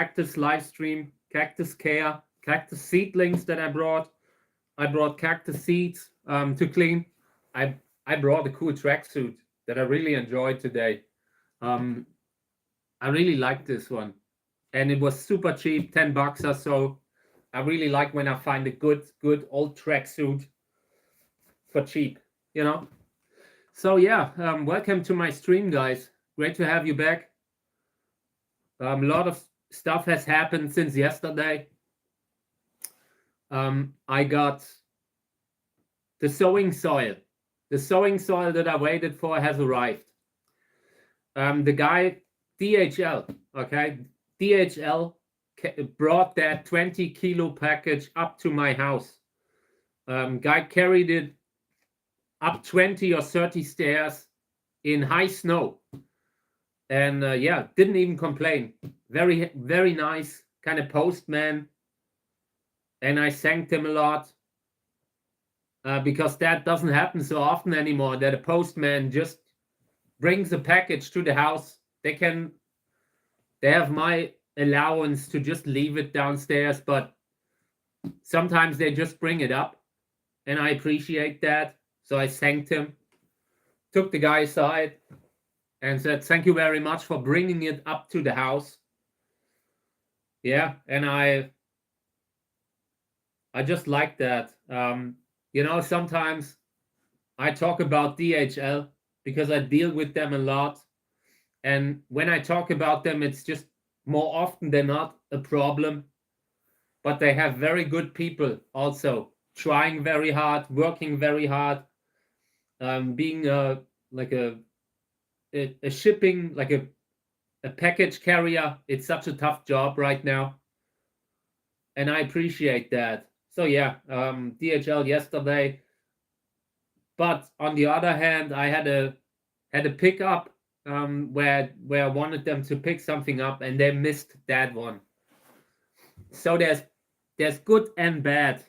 Cactus Livestream, Cactus Care, Cactus seedlings that I brought. I brought cactus seeds to clean. I brought a cool tracksuit that I really enjoyed today. Um, I really like this one, and it was super cheap, $10 or so. I really like when I find a good old tracksuit for cheap, you know. So yeah, welcome to my stream, guys. Great to have you back. A lot of stuff has happened since yesterday. I got the sowing soil. The sowing soil that I waited for has arrived. The guy DHL, okay, DHL brought that 20-kilo package up to my house. Guy carried it up 20 or 30 stairs in high snow, and yeah, didn't even complain. Very, very nice kind of postman, and I thanked him a lot because that doesn't happen so often anymore, that a postman just brings a package to the house. They have my allowance to just leave it downstairs, but sometimes they just bring it up, and I appreciate that. So I thanked him, took the guy aside, and said, "Thank you very much for bringing it up to the house." Yeah, and I just like that. You know, sometimes I talk about DHL because I deal with them a lot, and when I talk about them, it's just more often than not a problem. But they have very good people also, trying very hard, working very hard, being like a shipping, like a package carrier. It's such a tough job right now, and I appreciate that. So yeah, DHL yesterday. But on the other hand, I had a pickup where I wanted them to pick something up, and they missed that one. So there's good and bad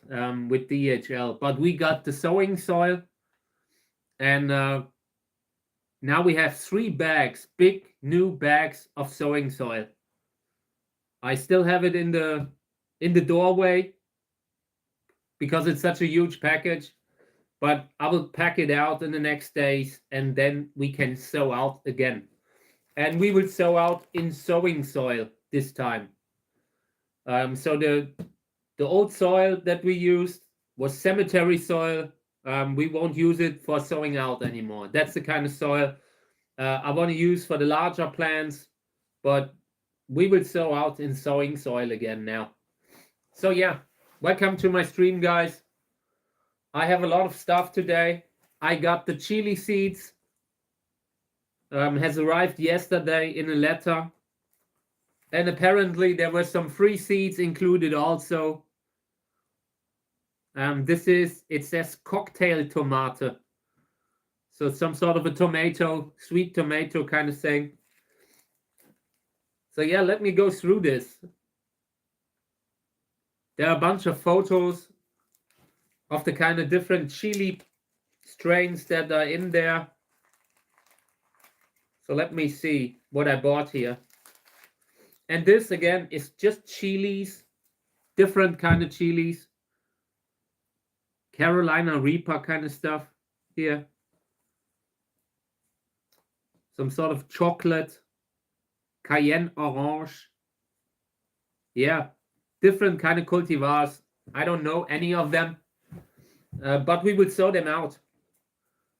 with DHL, but we got the sowing soil, and now we have 3 bags, big new bags of sowing soil. I still have it in the doorway because it's such a huge package, but I will pack it out in the next days, and then we can sow out again. And we will sow out in sowing soil this time. So the old soil that we used was cemetery soil. We won't use it for sowing out anymore. That's the kind of soil I want to use for the larger plants, but we will sow out in sowing soil again now. So yeah, welcome to my stream, guys. I have a lot of stuff today. I got the chili seeds. Has arrived yesterday in a letter. And apparently there were some free seeds included also. It says cocktail tomato. So some sort of a tomato, sweet tomato kind of thing. So yeah, let me go through this. There are a bunch of photos of the kind of different chili strains that are in there. So let me see what I bought here. And this again is just chilies, different kind of chilies. Carolina Reaper kind of stuff here. Some sort of chocolate, cayenne orange. Yeah, different kind of cultivars. I don't know any of them, but we will sow them out.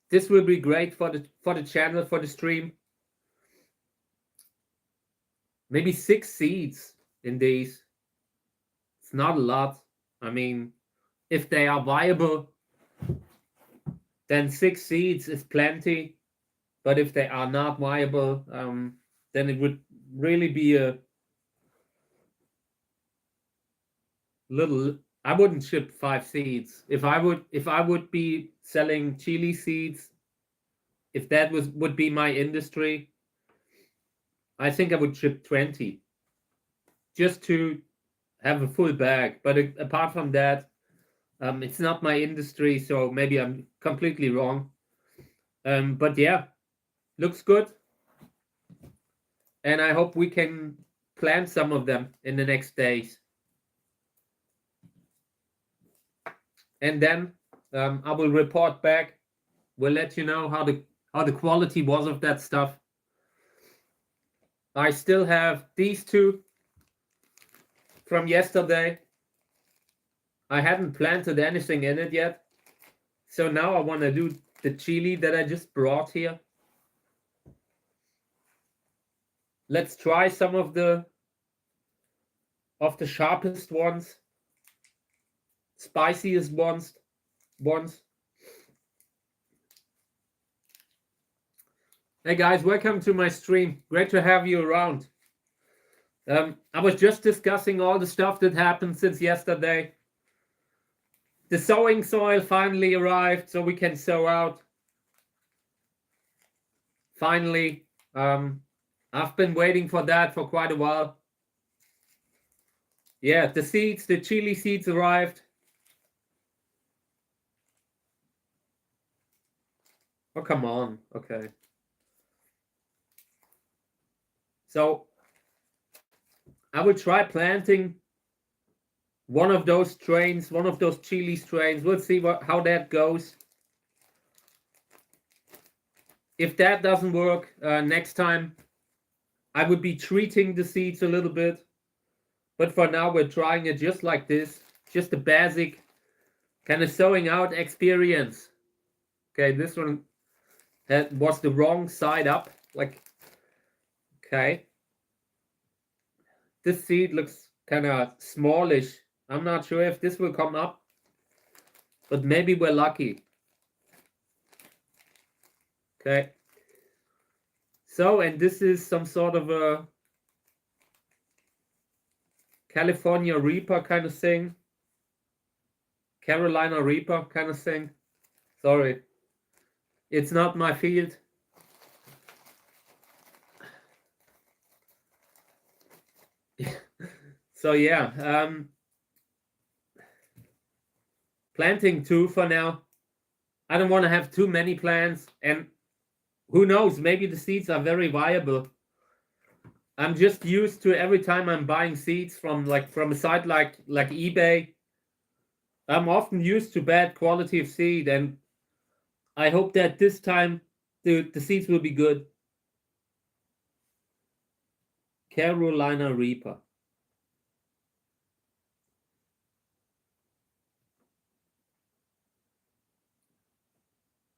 This will be great for the channel, for the stream. Maybe 6 seeds in these. It's not a lot. I mean, if they are viable, then 6 seeds is plenty. But if they are not viable, then it would really be a little. I wouldn't ship 5 seeds. If I would be selling chili seeds, if that would be my industry, I think I would ship 20 just to have a full bag. But apart from that, it's not my industry, so maybe I'm completely wrong. But yeah, looks good. And I hope we can plant some of them in the next days. And then I will report back. We'll let you know how the quality was of that stuff. I still have these two from yesterday. I haven't planted anything in it yet. So now I want to do the chili that I just brought here. Let's try some of the sharpest ones, spiciest ones. Hey guys, welcome to my stream. Great to have you around. I was just discussing all the stuff that happened since yesterday. The sowing soil finally arrived, so we can sow out. Finally, I've been waiting for that for quite a while. Yeah, the seeds, the chili seeds arrived. Oh, come on. Okay. So I will try planting one of those strains, one of those chili strains. We'll see how that goes. If that doesn't work, next time I would be treating the seeds a little bit. But for now, we're trying it just like this. Just a basic kind of sowing out experience. Okay, this one was the wrong side up. Like, okay. This seed looks kind of smallish. I'm not sure if this will come up, but maybe we're lucky. Okay. So, and this is some sort of a California Reaper kind of thing. Carolina Reaper kind of thing. Sorry. It's not my field. So yeah, planting 2 for now. I don't want to have too many plants, and who knows, maybe the seeds are very viable. I'm just used to every time I'm buying seeds from a site like eBay, I'm often used to bad quality of seed, and I hope that this time the seeds will be good. Carolina Reaper.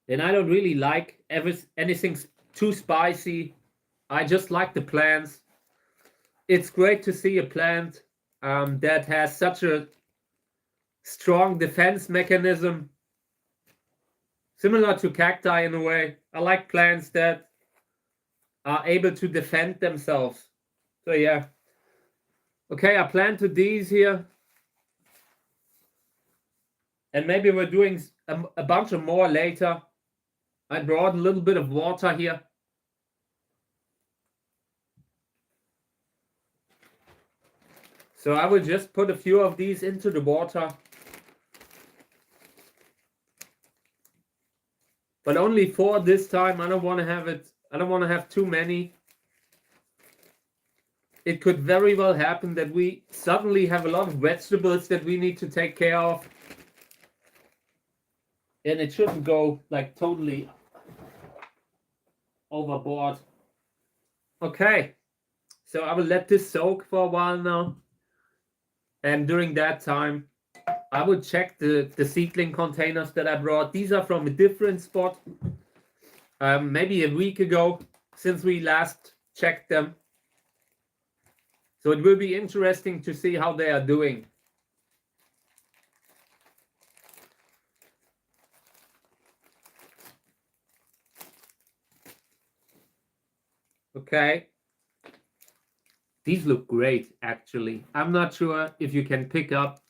And I don't really like anything too spicy. I just like the plants. It's great to see a plant that has such a strong defense mechanism, similar to cacti in a way. I like plants that are able to defend themselves. So yeah. Okay, I planted these here. And maybe we're doing a bunch of more later. I brought a little bit of water here. So I will just put a few of these into the water. But only 4 this time. I don't want to have too many. It could very well happen that we suddenly have a lot of vegetables that we need to take care of. And it shouldn't go like totally overboard. Okay. So I will let this soak for a while now. And during that time, I will check the seedling containers that I brought. These are from a different spot. Maybe a week ago since we last checked them. So it will be interesting to see how they are doing. Okay. These look great, actually. I'm not sure if you can pick up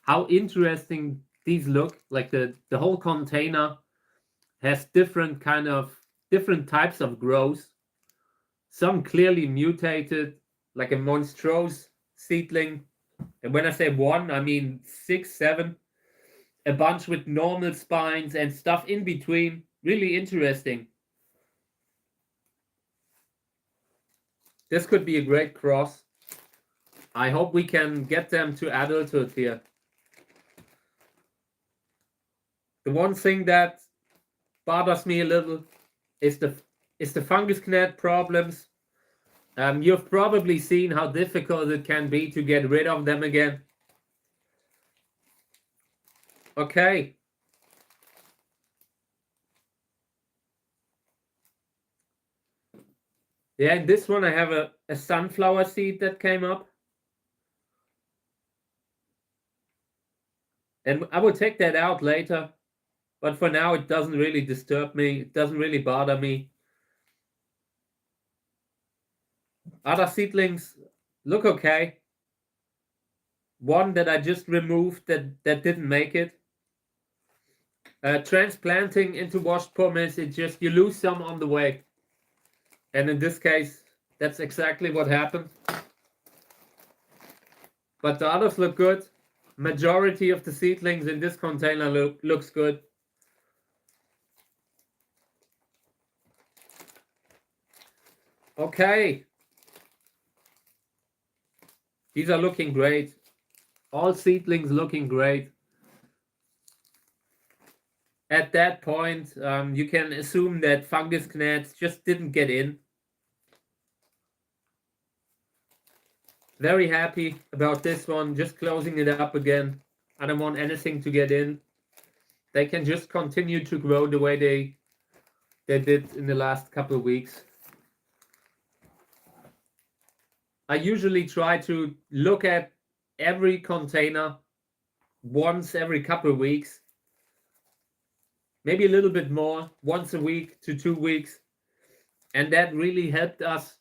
how interesting these look. Like the whole container has different types of growth. Some clearly mutated, like a monstrose seedling. And when I say 1, I mean 6, 7. A bunch with normal spines and stuff in between. Really interesting. This could be a great cross. I hope we can get them to adulthood here. The one thing that bothers me a little is the fungus gnat problems. You've probably seen how difficult it can be to get rid of them again. Okay. Yeah, in this one I have a sunflower seed that came up. And I will take that out later. But for now, it doesn't really disturb me. It doesn't really bother me. Other seedlings look okay. One that I just removed that didn't make it. Transplanting into washed pumice, it just, you lose some on the way. And in this case, that's exactly what happened. But the others look good. Majority of the seedlings in this container looks good. Okay. These are looking great. All seedlings looking great. At that point, you can assume that fungus gnats just didn't get in. Very happy about this one. Just closing it up again. I don't want anything to get in. They can just continue to grow the way they did in the last couple of weeks. I usually try to look at every container once every couple of weeks. Maybe a little bit more, once a week to 2 weeks. And that really helped us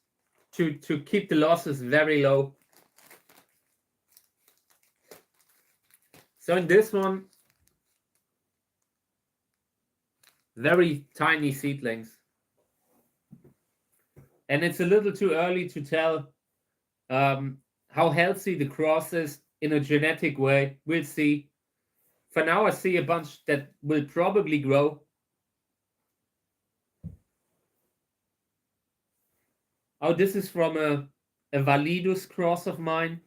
to keep the losses very low. So in this one, very tiny seedlings. And it's a little too early to tell how healthy the cross is in a genetic way. We'll see. For now, I see a bunch that will probably grow. Oh, this is from a Validus cross of mine.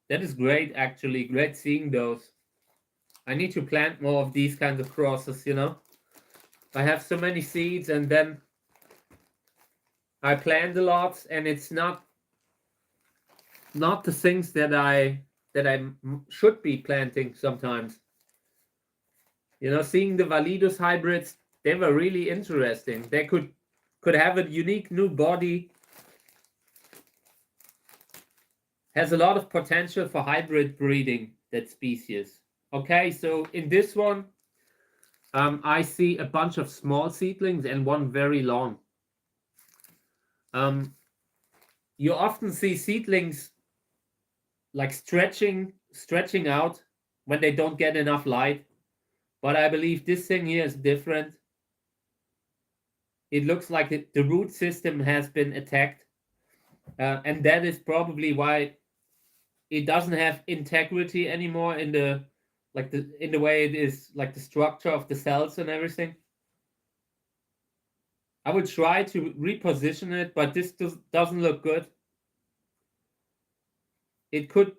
That is great, actually. Great seeing those. I need to plant more of these kinds of crosses, you know. I have so many seeds and then I plant a lot and it's not the things that I should be planting sometimes. You know, seeing the Validus hybrids, they were really interesting. They could have a unique new body. Has a lot of potential for hybrid breeding, that species. Okay, so in this one, I see a bunch of small seedlings and one very long. You often see seedlings like stretching out when they don't get enough light. But I believe this thing here is different. It looks like the root system has been attacked. And that is probably why it doesn't have integrity anymore in the way it is, like the structure of the cells and everything. I will try to reposition it, but this doesn't look good. It could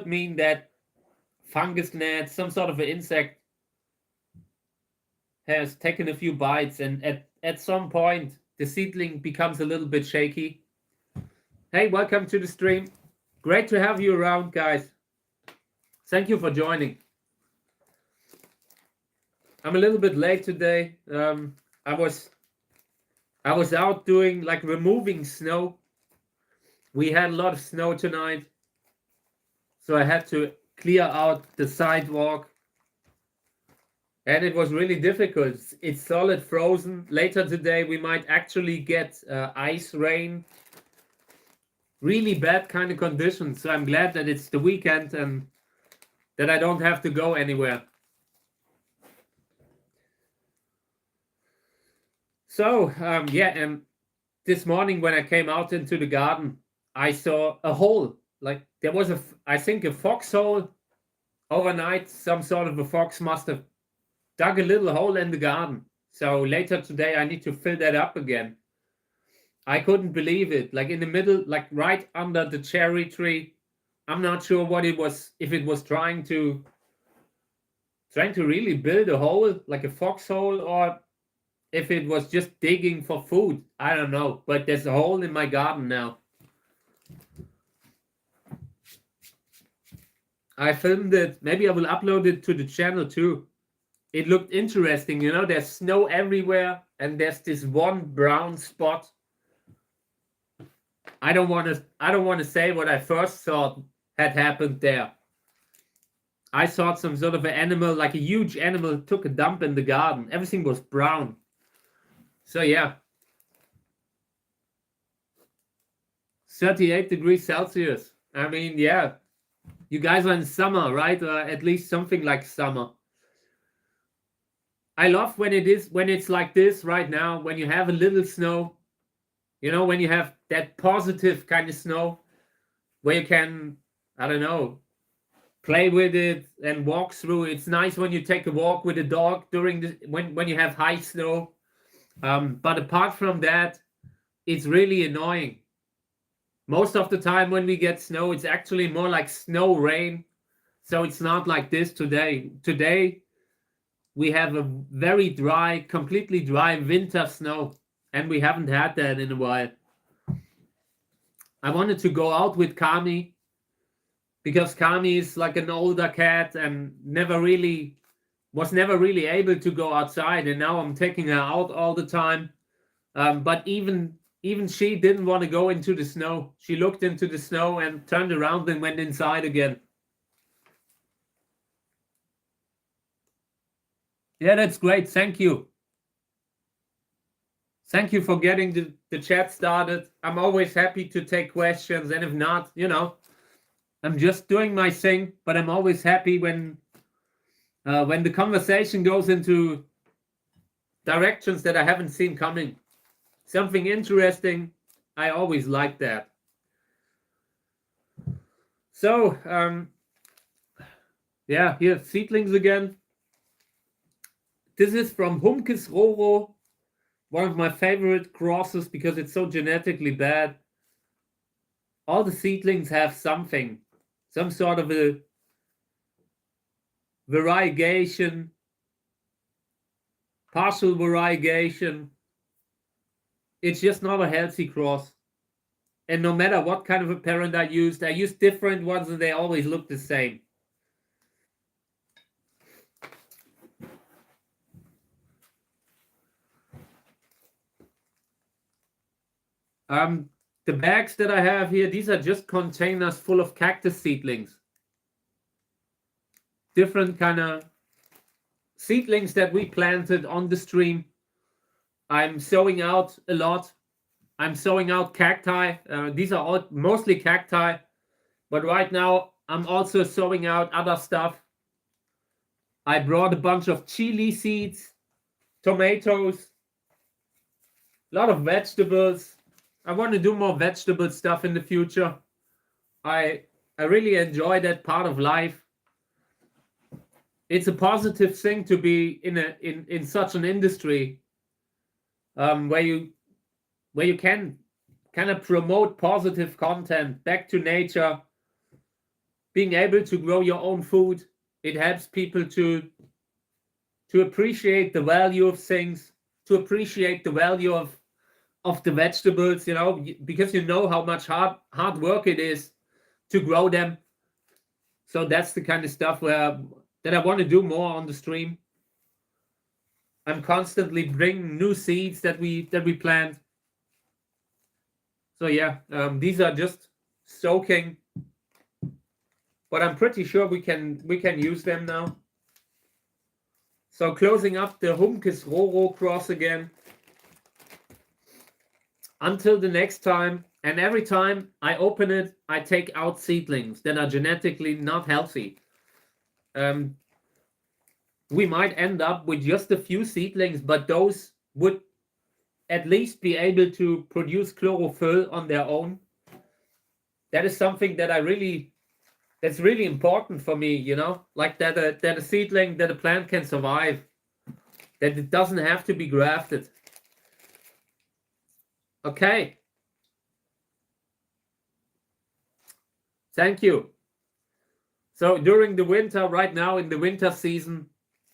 mean that fungus gnat, some sort of an insect, has taken a few bites, and at some point the seedling becomes a little bit shaky. Hey, welcome to the stream. Great to have you around, guys. Thank you for joining. I'm a little bit late today. I was out doing, like, removing snow. We had a lot of snow tonight, so I had to clear out the sidewalk. And it was really difficult. It's solid frozen. Later today, we might actually get ice rain. Really bad kind of conditions. So I'm glad that it's the weekend and that I don't have to go anywhere. So, this morning when I came out into the garden, I saw a hole. Like, there was I think a foxhole overnight. Some sort of a fox must have dug a little hole in the garden. So later today, I need to fill that up again. I couldn't believe it. Like in the middle, like right under the cherry tree, I'm not sure what it was, if it was trying to really build a hole, like a foxhole, or if it was just digging for food. I don't know, but there's a hole in my garden now. I filmed it. Maybe I will upload it to the channel too. It looked interesting, you know, there's snow everywhere and there's this one brown spot. I don't want to say what I first thought had happened there. I thought some sort of an animal, like a huge animal, took a dump in the garden. Everything was brown. So yeah. 38 degrees Celsius. I mean, yeah. You guys are in summer, right? Or at least something like summer. I love when it's like this right now, when you have a little snow, you know, when you have that positive kind of snow where you can, I don't know, play with it and walk through. It's nice when you take a walk with a dog during when you have high snow. But apart from that, it's really annoying. Most of the time when we get snow, it's actually more like snow rain. So it's not like this today. Today, we have a very dry, completely dry winter snow, and we haven't had that in a while. I wanted to go out with Kami because Kami is like an older cat and was never really able to go outside, and now I'm taking her out all the time. But even she didn't want to go into the snow. She looked into the snow and turned around and went inside again. Yeah, that's great. Thank you. Thank you for getting the chat started. I'm always happy to take questions, and if not, you know, I'm just doing my thing, but I'm always happy when the conversation goes into directions that I haven't seen coming. Something interesting. I always like that. So, yeah, here, seedlings again. This is from Humkes Roro, one of my favorite crosses because it's so genetically bad. All the seedlings have something, some sort of a variegation, partial variegation. It's just not a healthy cross. And no matter what kind of a parent I used different ones and they always look the same. The bags that I have here, these are just containers full of cactus seedlings. Different kind of seedlings that we planted on the stream. I'm sowing out a lot. I'm sowing out cacti. These are all mostly cacti. But right now, I'm also sowing out other stuff. I brought a bunch of chili seeds, tomatoes, a lot of vegetables. I want to do more vegetable stuff in the future. I really enjoy that part of life. It's a positive thing to be in such an industry where you can kind of promote positive content, back to nature, being able to grow your own food. It helps people to appreciate the value of things, to appreciate the value of the vegetables, you know, because you know how much hard work it is to grow them. So that's the kind of stuff that I want to do more on the stream. I'm constantly bringing new seeds that we plant. So yeah, these are just soaking, but I'm pretty sure we can use them now. So closing up the Humkes Roro cross again. Until the next time, and every time I open it, I take out seedlings that are genetically not healthy. We might end up with just a few seedlings, but those would at least be able to produce chlorophyll on their own. That is something that that's really important for me, you know, like that a seedling, that a plant can survive, that it doesn't have to be grafted. Okay. Thank you. So during the winter, right now in the winter season,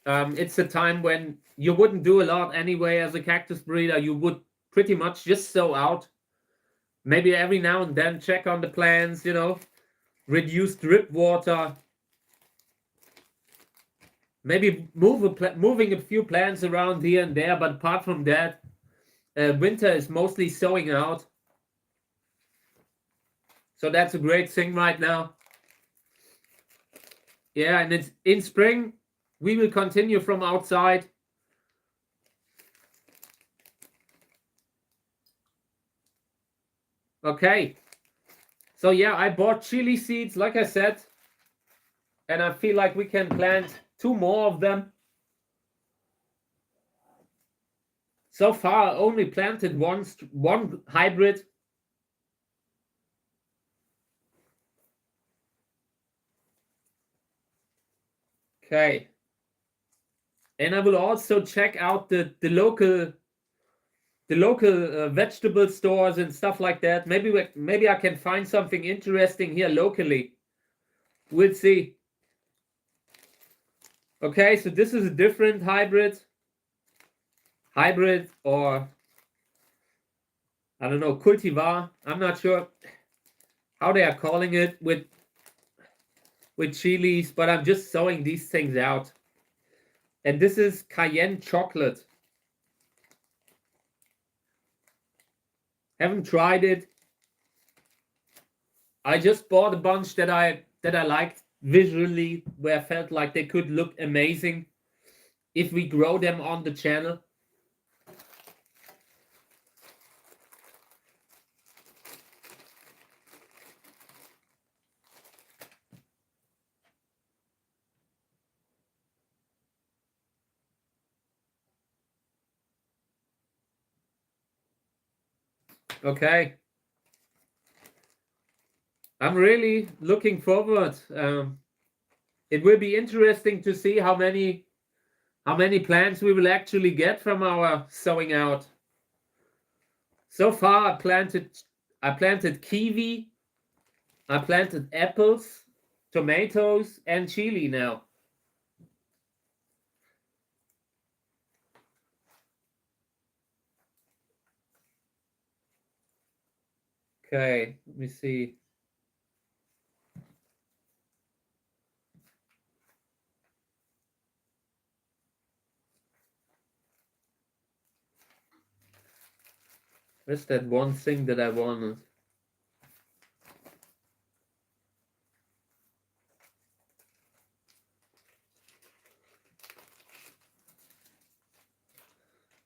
it's a time when you wouldn't do a lot anyway as a cactus breeder. You would pretty much just sow out. Maybe every now and then check on the plants, you know, reduce drip water. Maybe moving a few plants around here and there, but apart from that, winter is mostly sowing out. So that's a great thing right now. Yeah, and it's in spring, we will continue from outside. Okay. So yeah, I bought chili seeds, like I said, and I feel like we can plant 2 more of them. So far, I only planted one hybrid. Okay. And I will also check out the local vegetable stores and stuff like that. Maybe I can find something interesting here locally. We'll see. Okay, so this is a different hybrid or I don't know, cultivar. I'm not sure how they are calling it with chilies, but I'm just sowing these things out. And this is cayenne chocolate. Haven't tried it. I just bought a bunch that I liked visually, where I felt like they could look amazing if we grow them on the channel. Okay. I'm really looking forward. It will be interesting to see how many plants we will actually get from our sowing out. So far, I planted kiwi, I planted apples, tomatoes, and chili now. Okay, let me see. Where's that one thing that I wanted?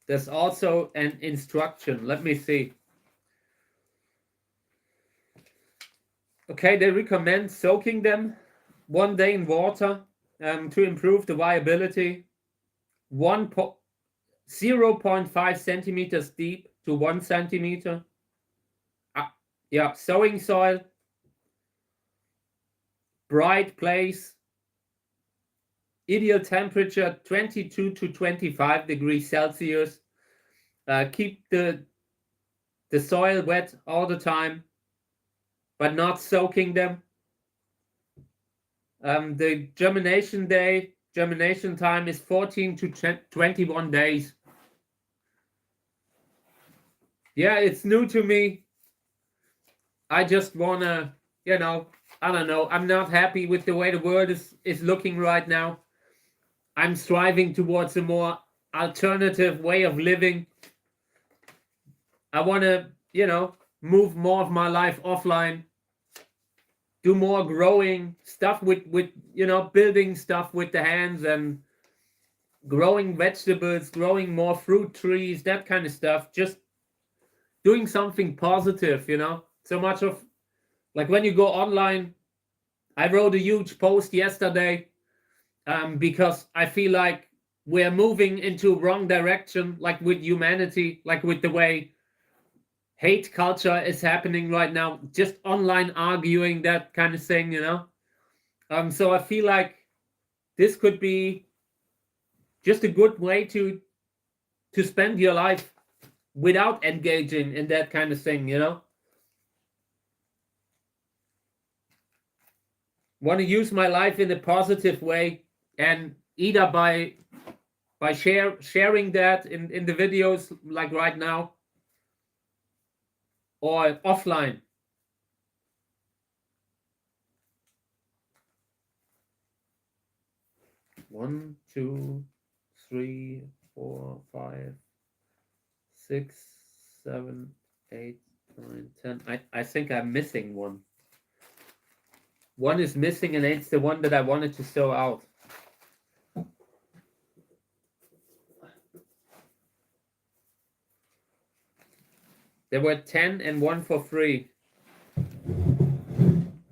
There's also an instruction. Let me see. Okay, they recommend soaking them 1 day in water to improve the viability. 0.5 centimeters deep to 1 centimeter. Yeah, sowing soil, bright place, ideal temperature 22 to 25 degrees Celsius. Keep the soil wet all the time, but not soaking them. The germination time is 14 to 21 days. Yeah, it's new to me. I just wanna, I don't know. I'm not happy with the way the world is looking right now. I'm striving towards a more alternative way of living. I want to, move more of my life offline, do more growing stuff with building stuff with the hands and growing vegetables, growing more fruit trees, that kind of stuff. Just doing something positive, So much of, like when you go online, I wrote a huge post yesterday because I feel like we're moving into wrong direction, like with humanity, like with the way hate culture is happening right now, just online arguing, that kind of thing, So I feel like this could be just a good way to spend your life without engaging in that kind of thing, want to use my life in a positive way, and either by sharing that in the videos like right now, or offline. One, two, 3, 4, 5, 6, 7, 8, 9, 10. I think I'm missing one. One is missing, and it's the one that I wanted to sew out. There were 10 and one for free.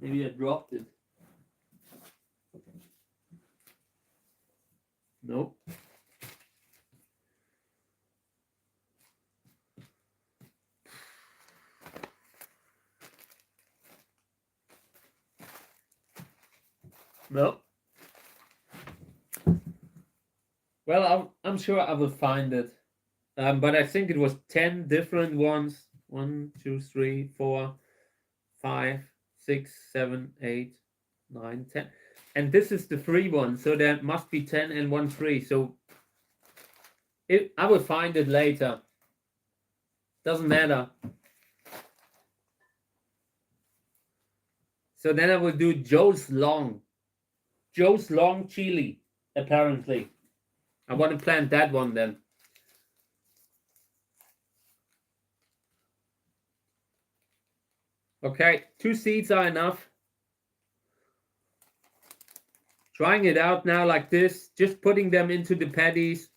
Maybe I dropped it. Nope. Nope. Well, I'm sure I will find it. But I think it was 10 different ones. 1, 2, 3, 4, 5, 6, 7, 8, 9, 10. And this is the free one, so there must be 10 and one free. So I will find it later. Doesn't matter. So then I will do Joe's Long chili, apparently. I want to plant that one then. Okay, 2 seeds are enough. Trying it out now like this, just putting them into the paddies.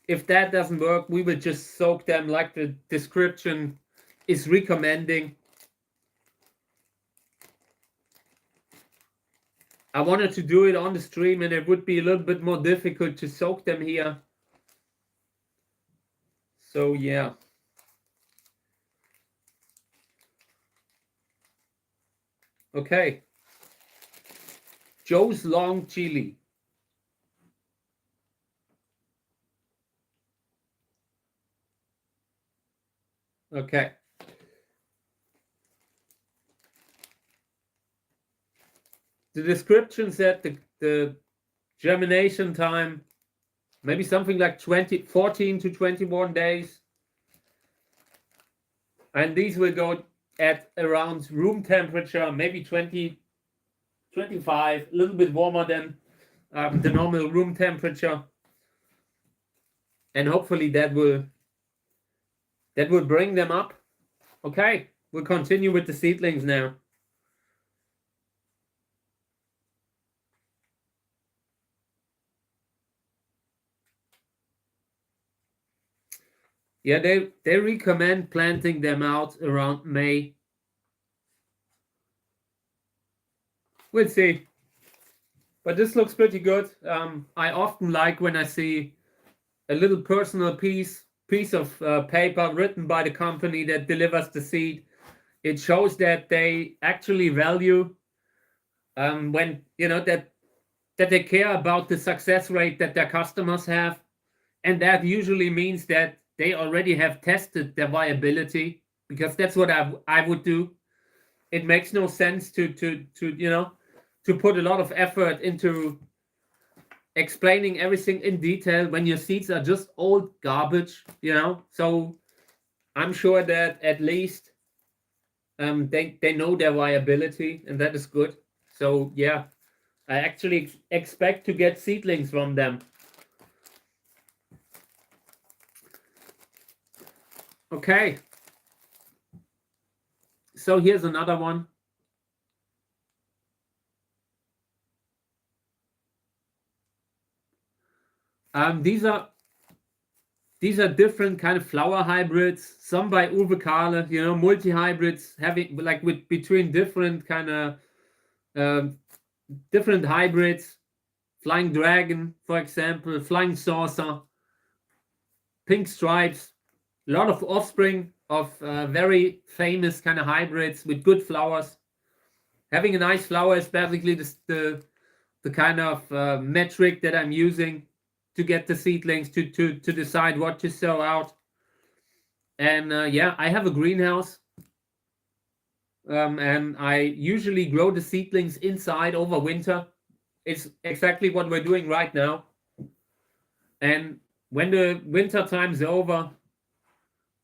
If that doesn't work, we will just soak them like the description is recommending. I wanted to do it on the stream, and it would be a little bit more difficult to soak them here. So yeah. Okay. Joe's Long chili. Okay. The description said the germination time, maybe something like 14 to 21 days. And these will go at around room temperature, maybe 20, 25, a little bit warmer than the normal room temperature. And hopefully that will bring them up. Okay, we'll continue with the seedlings now. Yeah, they recommend planting them out around May. We'll see. But this looks pretty good. I often like when I see a little personal piece of paper written by the company that delivers the seed. It shows that they actually value when that they care about the success rate that their customers have, and that usually means that they already have tested their viability, because that's what I would do. It makes no sense to put a lot of effort into explaining everything in detail when your seeds are just old garbage, So I'm sure that at least they know their viability, and that is good. So yeah, I actually expect to get seedlings from them. Okay. So here's another one. These are different kind of flower hybrids. Some by Uwe Kahle, multi hybrids, having like with between different kind of different hybrids. Flying Dragon, for example, Flying Saucer, Pink Stripes. A lot of offspring of very famous kind of hybrids with good flowers. Having a nice flower is basically the kind of metric that I'm using to get the seedlings to decide what to sow out. And yeah, I have a greenhouse. and I usually grow the seedlings inside over winter. It's exactly what we're doing right now. And when the winter time's over,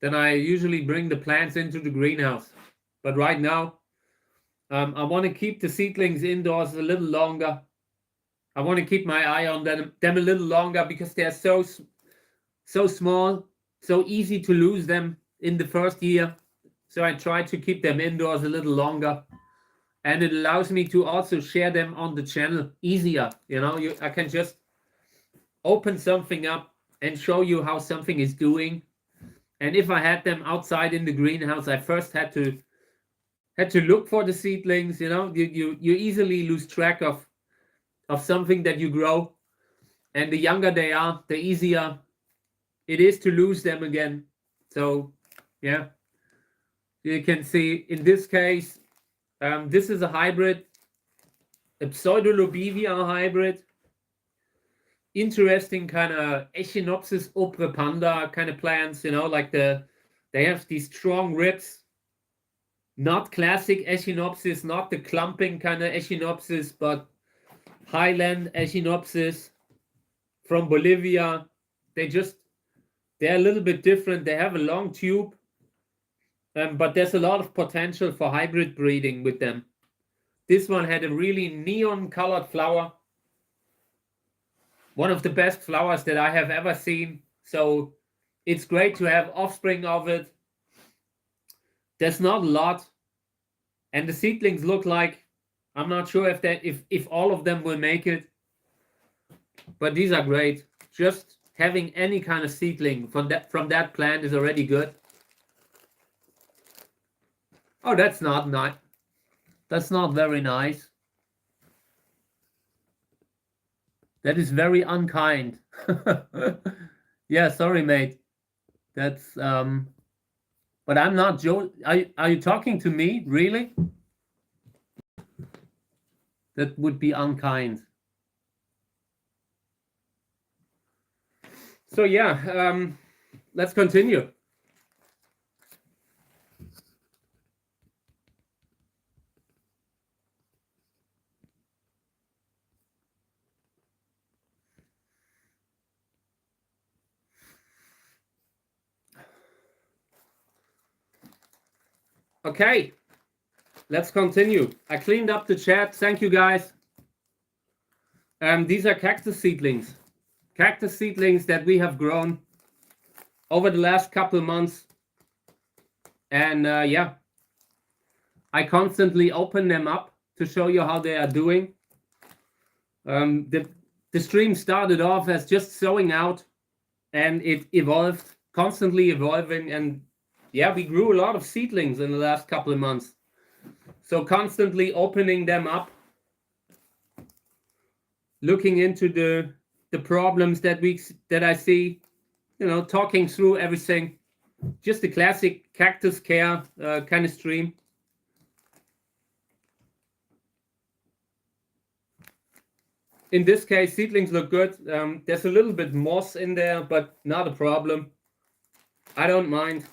then I usually bring the plants into the greenhouse. But right now, I want to keep the seedlings indoors a little longer. I want to keep my eye on them a little longer because they're so small, so easy to lose them in the first year. So I try to keep them indoors a little longer. And it allows me to also share them on the channel easier. You know, I can just open something up and show you how something is doing. And if I had them outside in the greenhouse, I first had to look for the seedlings. You know, you easily lose track of something that you grow. And the younger they are, the easier it is to lose them again. So, yeah, you can see in this case, this is a hybrid, a Pseudolobivia hybrid. Interesting kind of Echinopsis oprepanda kind of plants, you know, like they have these strong ribs. Not classic Echinopsis, not the clumping kind of Echinopsis, but highland Echinopsis from Bolivia. They're a little bit different. They have a long tube, but there's a lot of potential for hybrid breeding with them. This one had a really neon colored flower. One of the best flowers that I have ever seen. So it's great to have offspring of it. There's not a lot. And the seedlings look like, I'm not sure if all of them will make it. But these are great. Just having any kind of seedling from that plant is already good. Oh, that's not nice. That's not very nice. That is very unkind. Yeah, sorry, mate. That's but I'm not Joe. Are you talking to me? Really? That would be unkind. So yeah, let's continue. Okay, let's continue. I cleaned up the chat. Thank you, guys. These are cactus seedlings. Cactus seedlings that we have grown over the last couple of months. And yeah, I constantly open them up to show you how they are doing. The stream started off as just sowing out, and it evolved, constantly evolving. And yeah, we grew a lot of seedlings in the last couple of months. So constantly opening them up, looking into the problems that I see, you know, talking through everything. Just a classic cactus care kind of stream. In this case, seedlings look good. There's a little bit moss in there, but not a problem. I don't mind.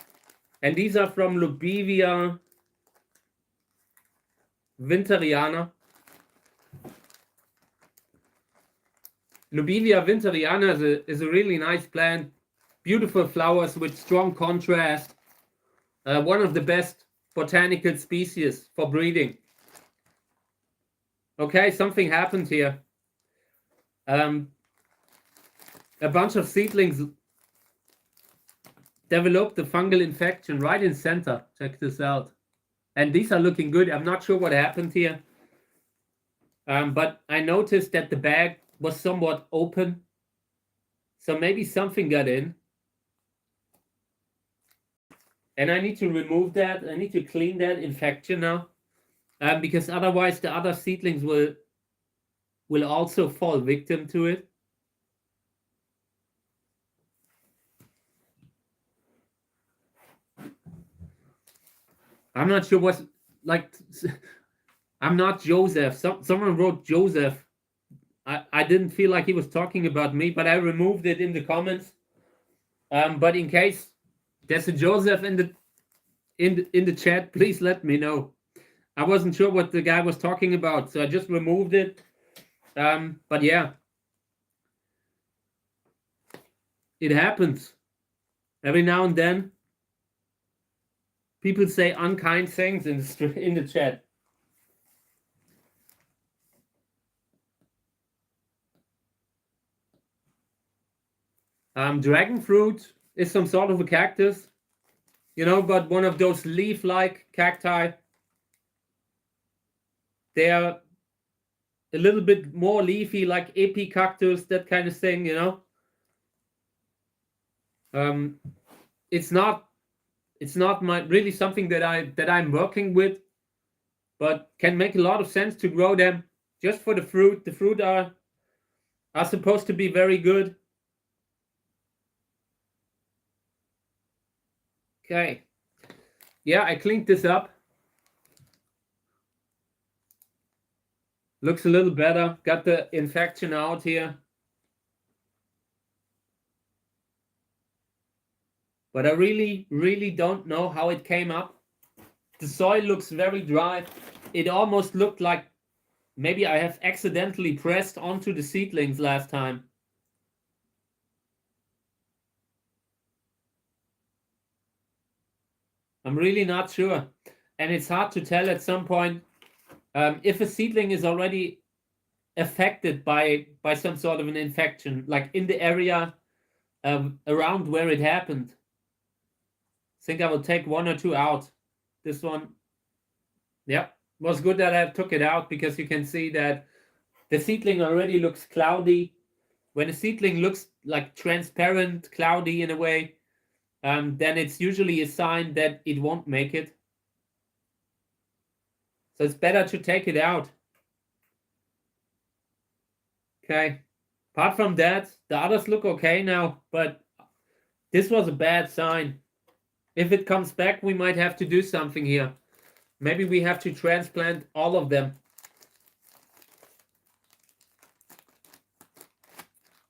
And these are from Lobivia winteriana. Lobivia winteriana is a really nice plant. Beautiful flowers with strong contrast. One of the best botanical species for breeding. Okay, something happened here. A bunch of seedlings developed a fungal infection right in center. Check this out. And these are looking good. I'm not sure what happened here. But I noticed that the bag was somewhat open. So maybe something got in. And I need to remove that. I need to clean that infection now. Because otherwise the other seedlings will also fall victim to it. I'm not sure what's like. I'm not Joseph. Someone wrote Joseph. I didn't feel like he was talking about me, but I removed it in the comments. But in case there's a Joseph in the chat, please let me know. I wasn't sure what the guy was talking about, so I just removed it. But yeah, it happens every now and then. People say unkind things in the chat. Dragon fruit is some sort of a cactus, you know, but one of those leaf-like cacti. They are a little bit more leafy, like epicactus, that kind of thing, you know. It's not really something that I'm working with, but can make a lot of sense to grow them just for the fruit. The fruit are supposed to be very good. Okay. Yeah, I cleaned this up. Looks a little better. Got the infection out here. But I really, really don't know how it came up. The soil looks very dry. It almost looked like maybe I have accidentally pressed onto the seedlings last time. I'm really not sure. And it's hard to tell at some point if a seedling is already affected by some sort of an infection, like in the area around where it happened. I think I will take 1 or 2 out. This one, yeah, was good that I took it out, because you can see that the seedling already looks cloudy. When a seedling looks like transparent, cloudy in a way, then it's usually a sign that it won't make it. So it's better to take it out. Okay. Apart from that, the others look okay now, but this was a bad sign. If it comes back, we might have to do something here. Maybe we have to transplant all of them.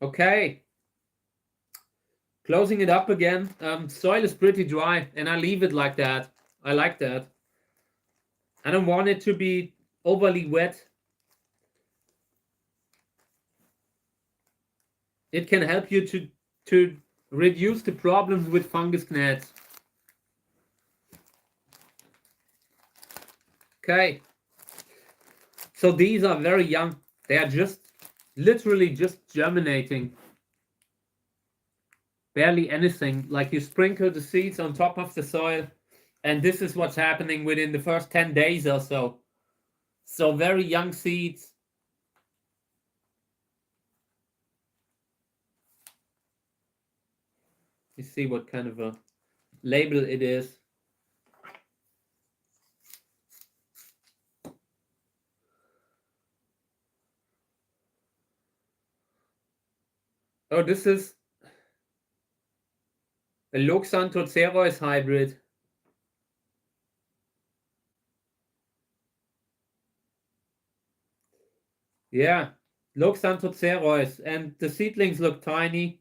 Okay. Closing it up again. Soil is pretty dry, and I leave it like that. I like that. I don't want it to be overly wet. It can help you to reduce the problems with fungus gnats. Okay. So these are very young. They are just literally just germinating. Barely anything. Like you sprinkle the seeds on top of the soil, and this is what's happening within the first 10 days or so. So very young seeds. You see what kind of a label it is. Oh, this is a Loxanthocereus hybrid. Yeah, Loxanthocereus, and the seedlings look tiny.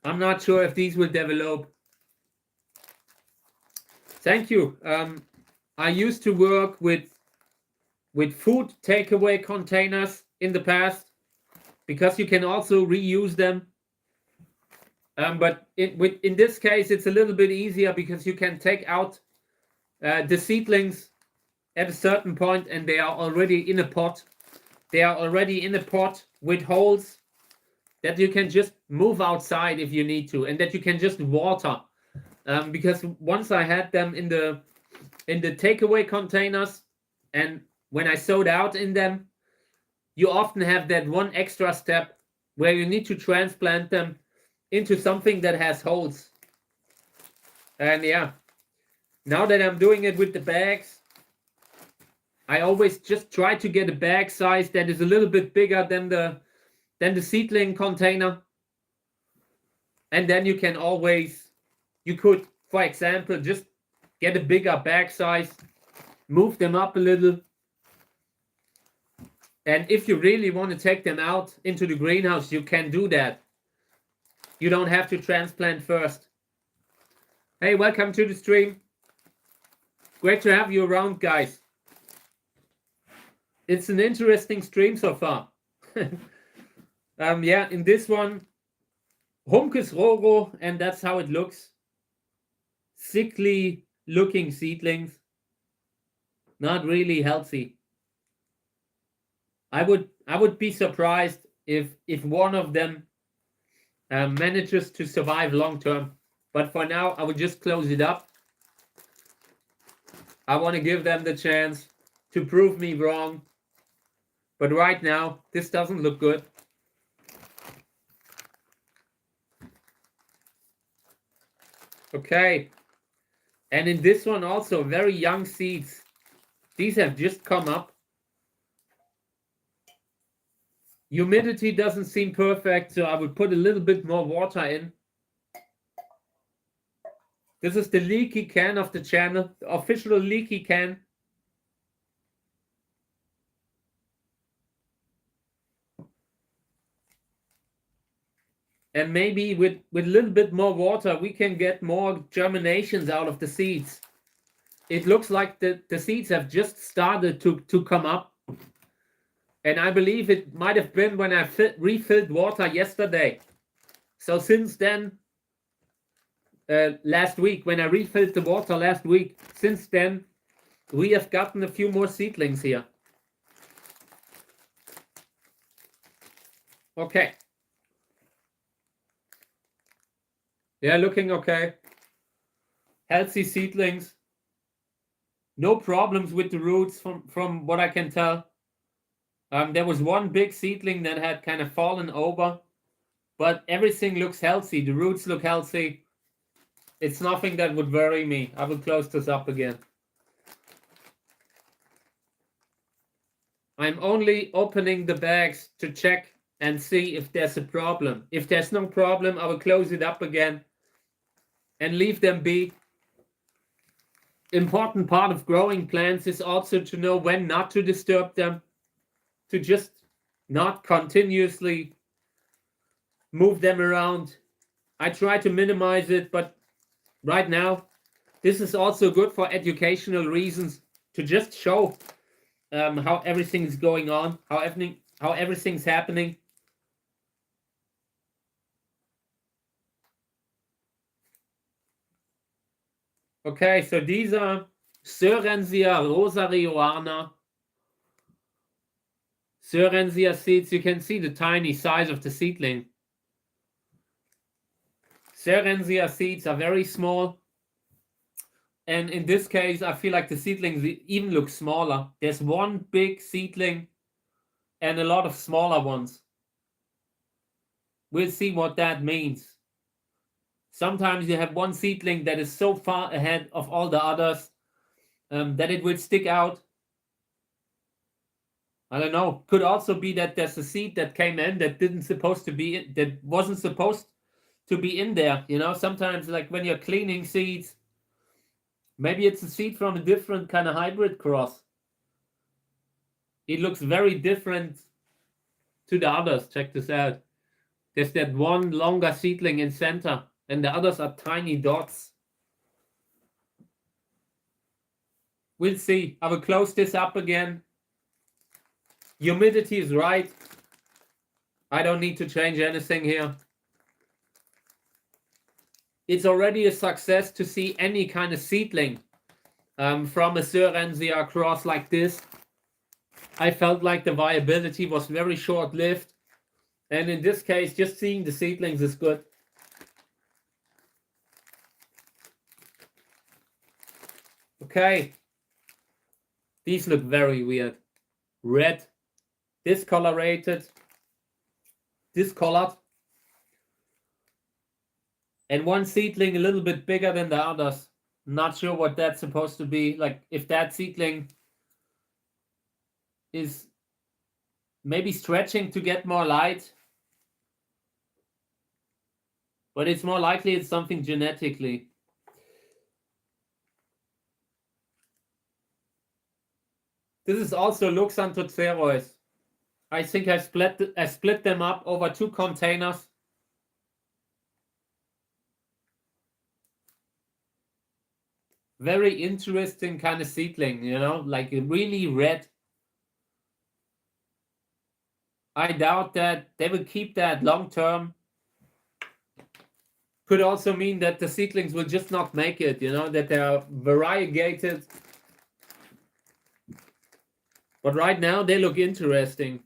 I'm not sure if these will develop. Thank you. I used to work with food takeaway containers in the past, because you can also reuse them. But in this case, it's a little bit easier, because you can take out the seedlings at a certain point, and they are already in a pot. They are already in a pot with holes that you can just move outside if you need to, and that you can just water. Because once I had them in the takeaway containers, and when I sowed out in them, you often have that one extra step where you need to transplant them into something that has holes. And yeah, now that I'm doing it with the bags, I always just try to get a bag size that is a little bit bigger than the seedling container. And then you can always, you could, for example, just get a bigger bag size, move them up a little. And if you really want to take them out into the greenhouse, you can do that. You don't have to transplant first. Hey, welcome to the stream. Great to have you around, guys. It's an interesting stream so far. Yeah, in this one, Humkes Roro, and that's how it looks. Sickly looking seedlings. Not really healthy. I would be surprised if one of them manages to survive long term. But for now, I would just close it up. I want to give them the chance to prove me wrong. But right now, this doesn't look good. Okay. And in this one also, very young seeds. These have just come up. Humidity doesn't seem perfect, so I would put a little bit more water in. This is the leaky can of the channel, the official leaky can. And maybe with a little bit more water, we can get more germinations out of the seeds. It looks like the seeds have just started to come up. And I believe it might have been when I refilled water yesterday. So since then, last week, when I refilled the water last week, since then, we have gotten a few more seedlings here. Okay. Yeah, looking okay. Healthy seedlings. No problems with the roots from what I can tell. There was one big seedling that had kind of fallen over, but everything looks healthy. The roots look healthy. It's nothing that would worry me. I will close this up again. I'm only opening the bags to check and see if there's a problem. If there's no problem, I will close it up again and leave them be. Important part of growing plants is also to know when not to disturb them, to just not continuously move them around. I try to minimize it, but right now, this is also good for educational reasons, to just show how everything's going on, how everything's happening. Okay, so these are Sörensia rosarioana. Sörensia seeds. You can see the tiny size of the seedling. Sörensia seeds are very small. And in this case, I feel like the seedlings even look smaller. There's one big seedling and a lot of smaller ones. We'll see what that means. Sometimes you have one seedling that is so far ahead of all the others that it will stick out. I don't know. Could also be that there's a seed that came in that wasn't supposed to be in there. You know, sometimes like when you're cleaning seeds, maybe it's a seed from a different kind of hybrid cross. It looks very different to the others. Check this out. There's that one longer seedling in center, and the others are tiny dots. We'll see. I will close this up again. Humidity is right. I don't need to change anything here. It's already a success to see any kind of seedling from a Sörensia cross like this. I felt like the viability was very short-lived. And in this case, just seeing the seedlings is good. Okay. These look very weird. Red, discolorated, discolored. And one seedling a little bit bigger than the others. Not sure what that's supposed to be. Like if that seedling is maybe stretching to get more light. But it's more likely it's something genetically. This is also Luxanthocereus. I think I split them up over 2 containers. very interesting kind of seedling, you know, like really red. I doubt that they will keep that long term. Could also mean that the seedlings will just not make it, you know, that they are variegated. But right now they look interesting.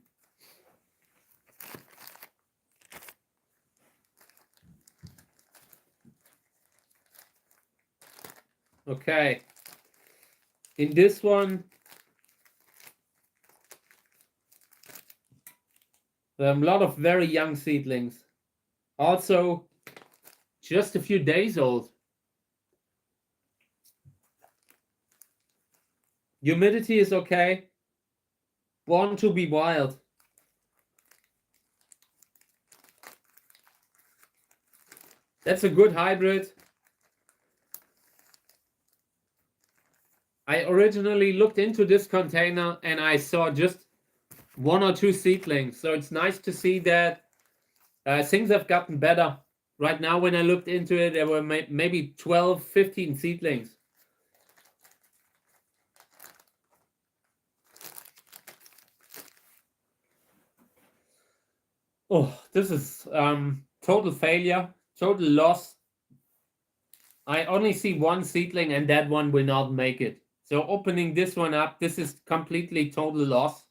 Okay. In this one, a lot of very young seedlings. Also, just a few days old. Humidity is okay. Born to be wild. That's a good hybrid. I originally looked into this container and I saw just 1 or 2 seedlings. So it's nice to see that things have gotten better. Right now, when I looked into it, there were maybe 12, 15 seedlings. Oh, this is total failure, total loss. I only see 1 seedling and that one will not make it. So opening this one up, this is completely total loss.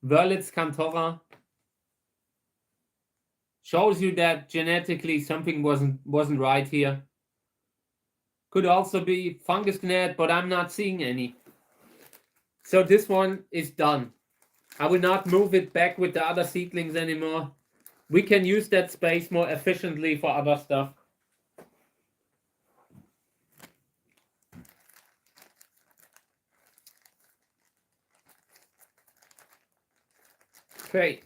Wörlitz Cantora shows you that genetically something wasn't right here. Could also be fungus gnat, but I'm not seeing any. So this one is done. I will not move it back with the other seedlings anymore. We can use that space more efficiently for other stuff. Okay.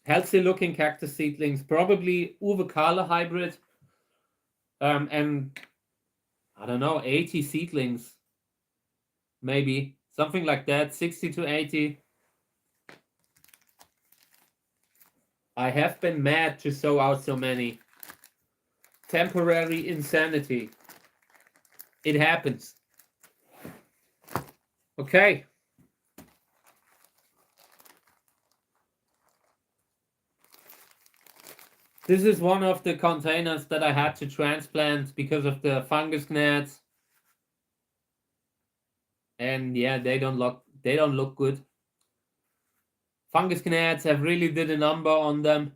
Healthy looking cactus seedlings, probably Uwe Kahle hybrid. And I don't know, 80 seedlings. Maybe something like that, 60 to 80. I have been mad to sow out so many. Temporary insanity. It happens. Okay. This is one of the containers that I had to transplant because of the fungus gnats. And yeah, they don't look good. Fungus gnats have really did a number on them.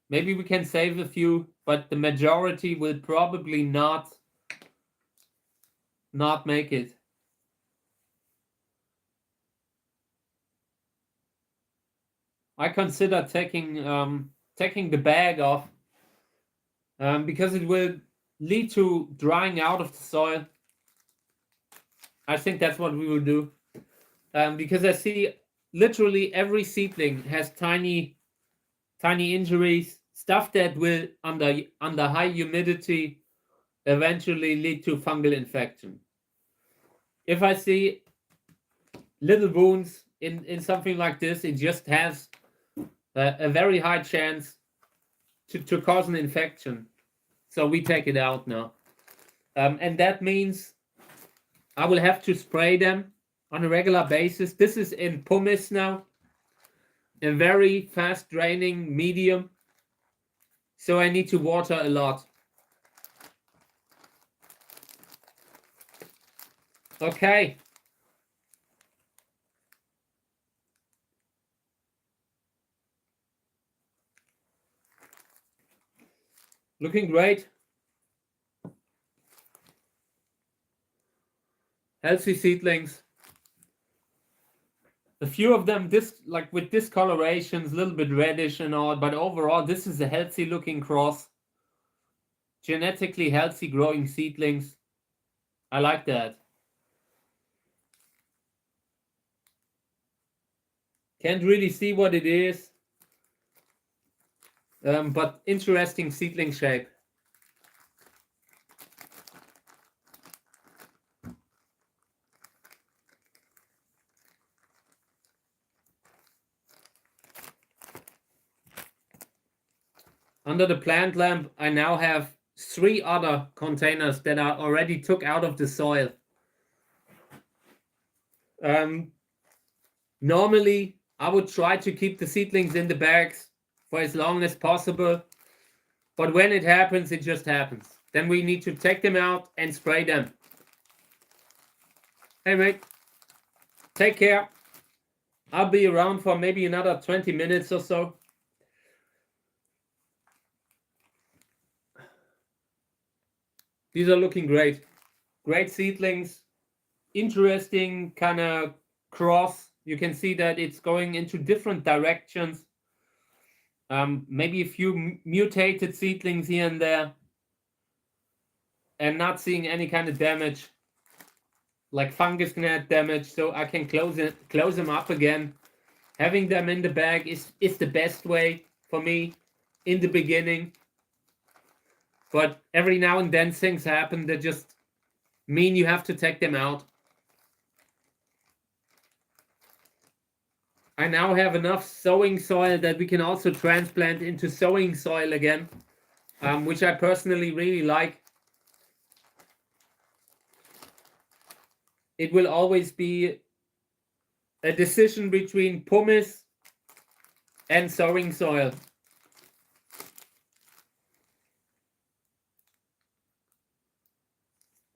Maybe we can save a few, but the majority will probably not make it. I consider taking the bag off because it will lead to drying out of the soil. I think that's what we will do because I see literally every seedling has tiny injuries, stuff that will under high humidity eventually lead to fungal infection. If I see little wounds in something like this, it just has a very high chance to cause an infection. So we take it out now. And that means I will have to spray them on a regular basis. This is in pumice now, a very fast draining medium. So I need to water a lot. Okay. Looking great. Healthy seedlings. A few of them like with discolorations, a little bit reddish and all, but overall this is a healthy looking cross. Genetically healthy growing seedlings. I like that. Can't really see what it is. But interesting seedling shape. Under the plant lamp, I now have 3 other containers that I already took out of the soil. Normally, I would try to keep the seedlings in the bags for as long as possible. But when it happens, it just happens. Then we need to take them out and spray them. Hey, mate. Take care. I'll be around for maybe another 20 minutes or so. These are looking great. Great seedlings. Interesting kind of cross. You can see that it's going into different directions. Maybe a few mutated seedlings here and there. And not seeing any kind of damage. Like fungus gnat damage. So I can close them up again. Having them in the bag is the best way for me in the beginning. But every now and then things happen that just mean you have to take them out. I now have enough sowing soil that we can also transplant into sowing soil again, which I personally really like. It will always be a decision between pumice and sowing soil.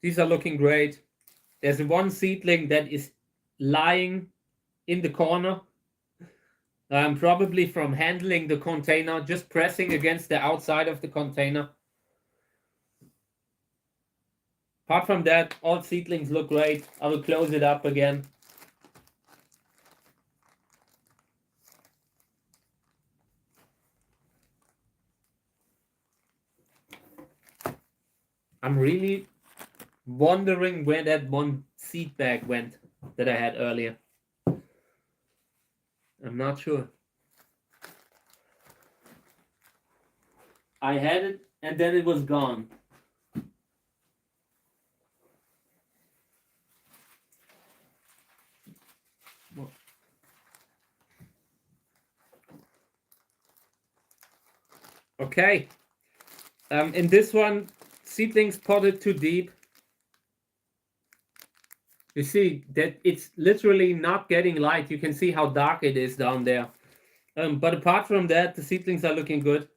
These are looking great. There's one seedling that is lying in the corner, probably from handling the container, just pressing against the outside of the container. Apart from that, all seedlings look great. I will close it up again. I'm really wondering where that one seed bag went that I had earlier. I'm not sure. I had it and then it was gone. Okay. In this one, seedlings potted too deep. You see that it's literally not getting light. You can see how dark it is down there. But apart from that, the seedlings are looking good.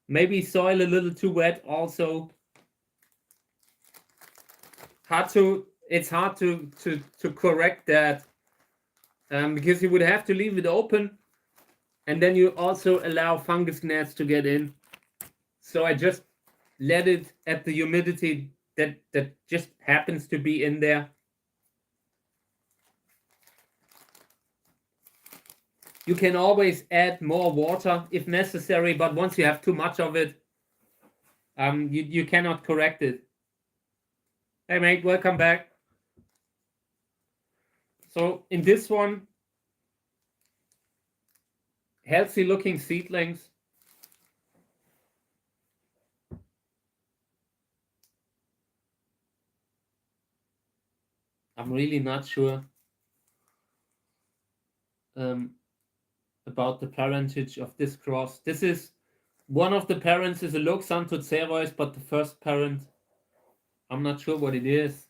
Maybe soil a little too wet also. It's hard to correct that. Because you would have to leave it open. And then you also allow fungus gnats to get in. So I just let it at the humidity that just happens to be in there. You can always add more water if necessary, but once you have too much of it, you cannot correct it. Hey mate, welcome back. So in this one, healthy looking seedlings. I'm really not sure about the parentage of this cross. This is one of the parents is a Loxanthocereus, but the first parent, I'm not sure what it is.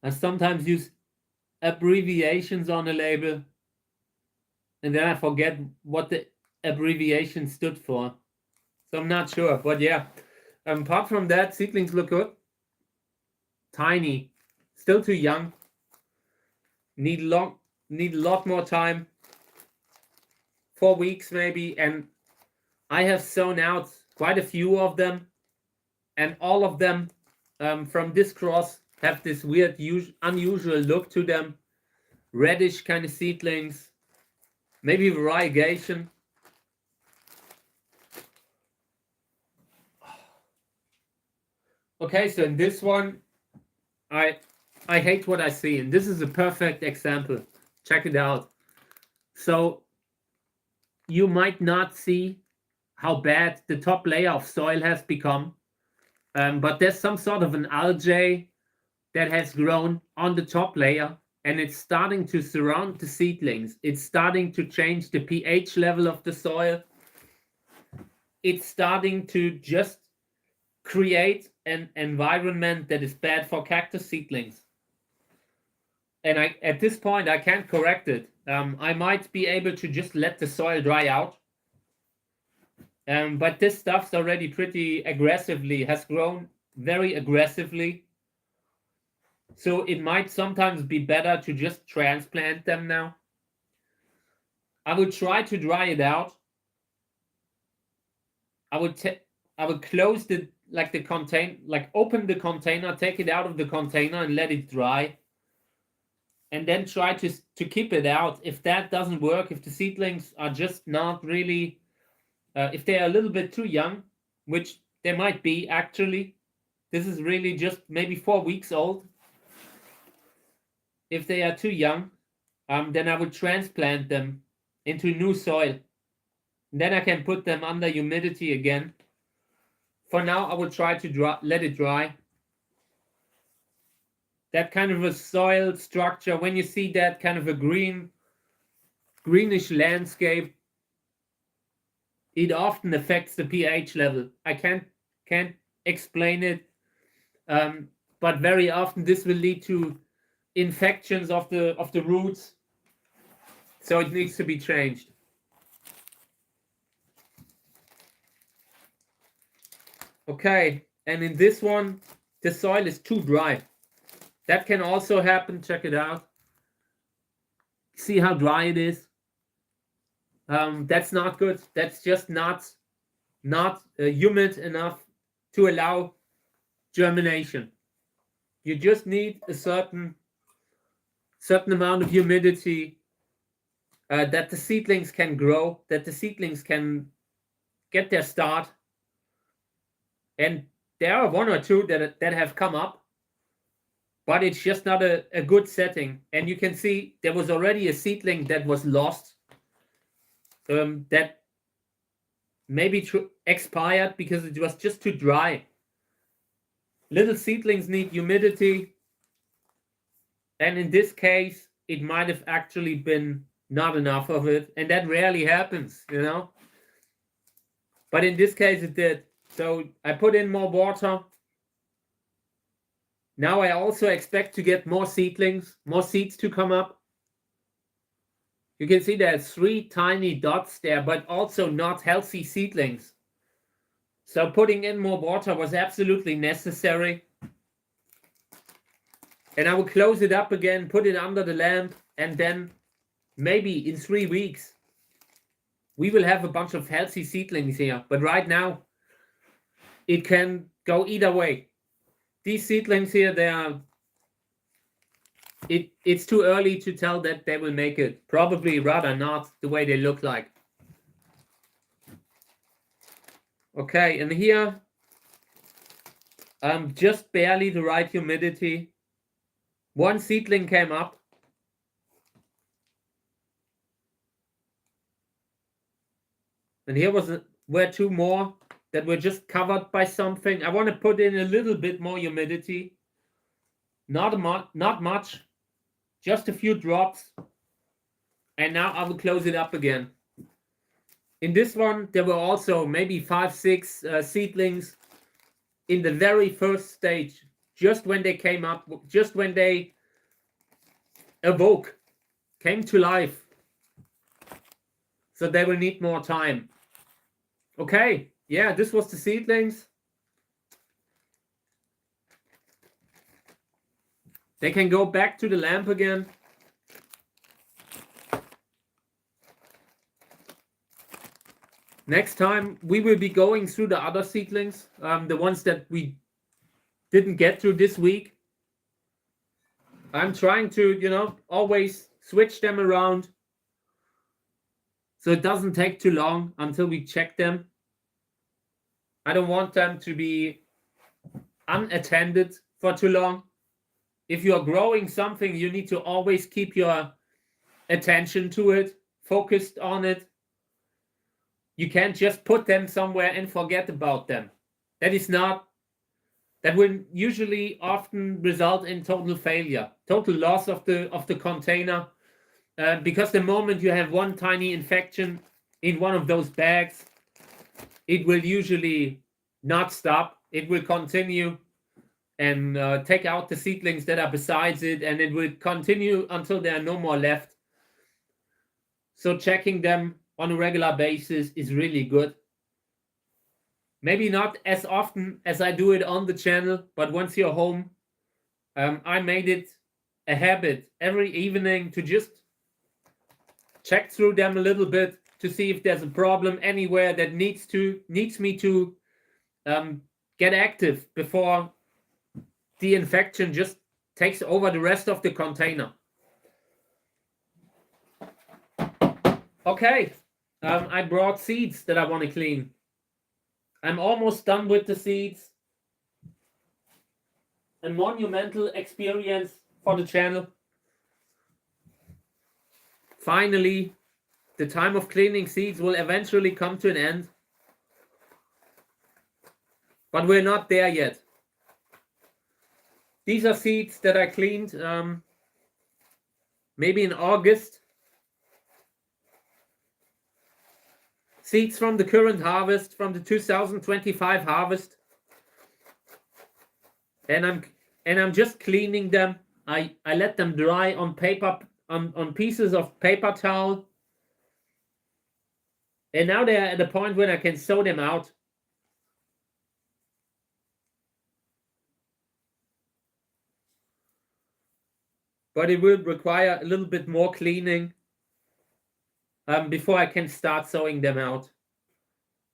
I sometimes use abbreviations on a label, and then I forget what the abbreviation stood for. So I'm not sure, but yeah. Apart from that, seedlings look good. Tiny, still too young. Need a lot more time. 4 weeks maybe, and I have sown out quite a few of them, and all of them from this cross have this weird, unusual look to them. Reddish kind of seedlings, maybe variegation. Okay, so in this one, I hate what I see, and this is a perfect example. Check it out. So you might not see how bad the top layer of soil has become, but there's some sort of an algae that has grown on the top layer, and it's starting to surround the seedlings. It's starting to change the pH level of the soil. It's starting to just create an environment that is bad for cactus seedlings. And at this point, I can't correct it. I might be able to just let the soil dry out. But this stuff's already pretty aggressively, has grown very aggressively. So it might sometimes be better to just transplant them now. I would try to dry it out. I would close the open the container, take it out of the container and let it dry. And then try to keep it out. If that doesn't work, if the seedlings are just not really, if they are a little bit too young, which they might be actually, this is really just maybe 4 weeks old. If they are too young, then I would transplant them into new soil. And then I can put them under humidity again. For now, I will try to let it dry. That kind of a soil structure, when you see that kind of a greenish landscape, it often affects the pH level. I can't explain it, but very often this will lead to infections of the roots, so it needs to be changed. Okay, and in this one, the soil is too dry. That can also happen. Check it out. See how dry it is? That's not good. That's just not humid enough to allow germination. You just need a certain amount of humidity that the seedlings can grow, that the seedlings can get their start. And there are 1 or 2 that have come up, but it's just not a good setting. And you can see there was already a seedling that was lost, that maybe expired because it was just too dry. Little seedlings need humidity, and in this case, it might have actually been not enough of it, and that rarely happens, you know. But in this case, it did. So I put in more water. Now I also expect to get more seedlings, more seeds to come up. You can see there's 3 tiny dots there, but also not healthy seedlings. So putting in more water was absolutely necessary. And I will close it up again, put it under the lamp, and then maybe in 3 weeks, we will have a bunch of healthy seedlings here. But right now, it can go either way. These seedlings here, it's too early to tell that they will make it. Probably rather not the way they look like. Okay, and here, just barely the right humidity. 1 seedling came up. And here were 2 more that were just covered by something. I want to put in a little bit more humidity. Not much. Just a few drops. And now I will close it up again. In this one, there were also maybe 5, 6 seedlings in the very first stage. Just when they came up, just when they awoke, came to life. So they will need more time. Okay, yeah, this was the seedlings. They can go back to the lamp again. Next time, we will be going through the other seedlings, the ones that we didn't get through this week. I'm trying to, always switch them around, so it doesn't take too long until we check them. I don't want them to be unattended for too long. If you're growing something, you need to always keep your attention to it, focused on it. You can't just put them somewhere and forget about them. That is not that will usually often result in total failure, total loss of the container, because the moment you have one tiny infection in one of those bags, it will usually not stop. It will continue and take out the seedlings that are besides it, and it will continue until there are no more left. So checking them on a regular basis is really good. Maybe not as often as I do it on the channel, but once you're home, I made it a habit every evening to just check through them a little bit to see if there's a problem anywhere that needs me to get active before the infection just takes over the rest of the container. Okay, I brought seeds that I want to clean. I'm almost done with the seeds. A monumental experience for the channel. Finally, the time of cleaning seeds will eventually come to an end. But we're not there yet. These are seeds that I cleaned maybe in August. Seeds from the current harvest, from the 2025 harvest. And I'm just cleaning them. I let them dry on paper, on pieces of paper towel. And now they're at a point when I can sow them out. But it will require a little bit more cleaning before I can start sowing them out.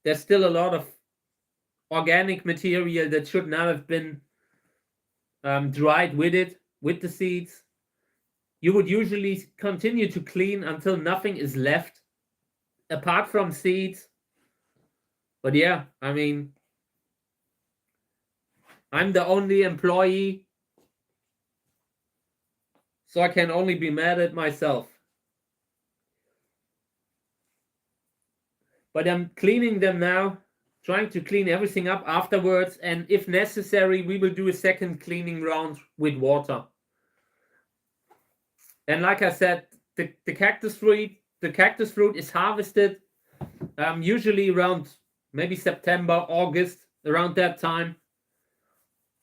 There's still a lot of organic material that should not have been dried with the seeds. You would usually continue to clean until nothing is left apart from seeds. But yeah, I mean, I'm the only employee, so I can only be mad at myself. But I'm cleaning them now, trying to clean everything up afterwards, and if necessary, we will do a second cleaning round with water. And like I said, the cactus fruit is harvested usually around maybe September, August, around that time.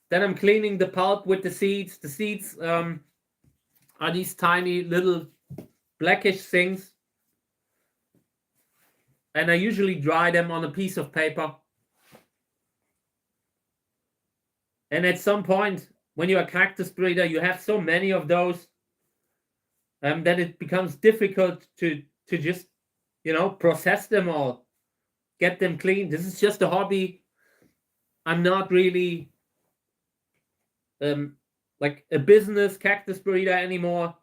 Then I'm cleaning the pulp with the seeds. The seeds are these tiny little blackish things. And I usually dry them on a piece of paper. And at some point, when you're a cactus breeder, you have so many of those that it becomes difficult to just, process them all, get them clean. This is just a hobby. I'm not really like a business cactus breeder anymore.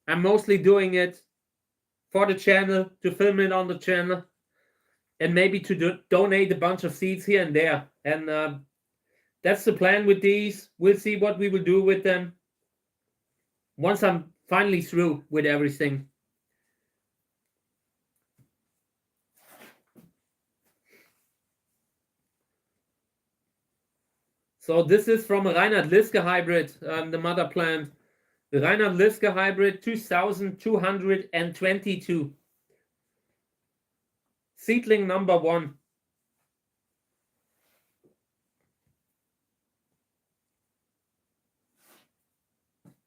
I'm mostly doing it for the channel, to film it on the channel, and maybe to donate a bunch of seeds here and there. And that's the plan with these. We'll see what we will do with them once I'm finally through with everything. So this is from a Reinhard Liske hybrid, the mother plant. The Reinhard Liske hybrid 2222. Seedling number 1.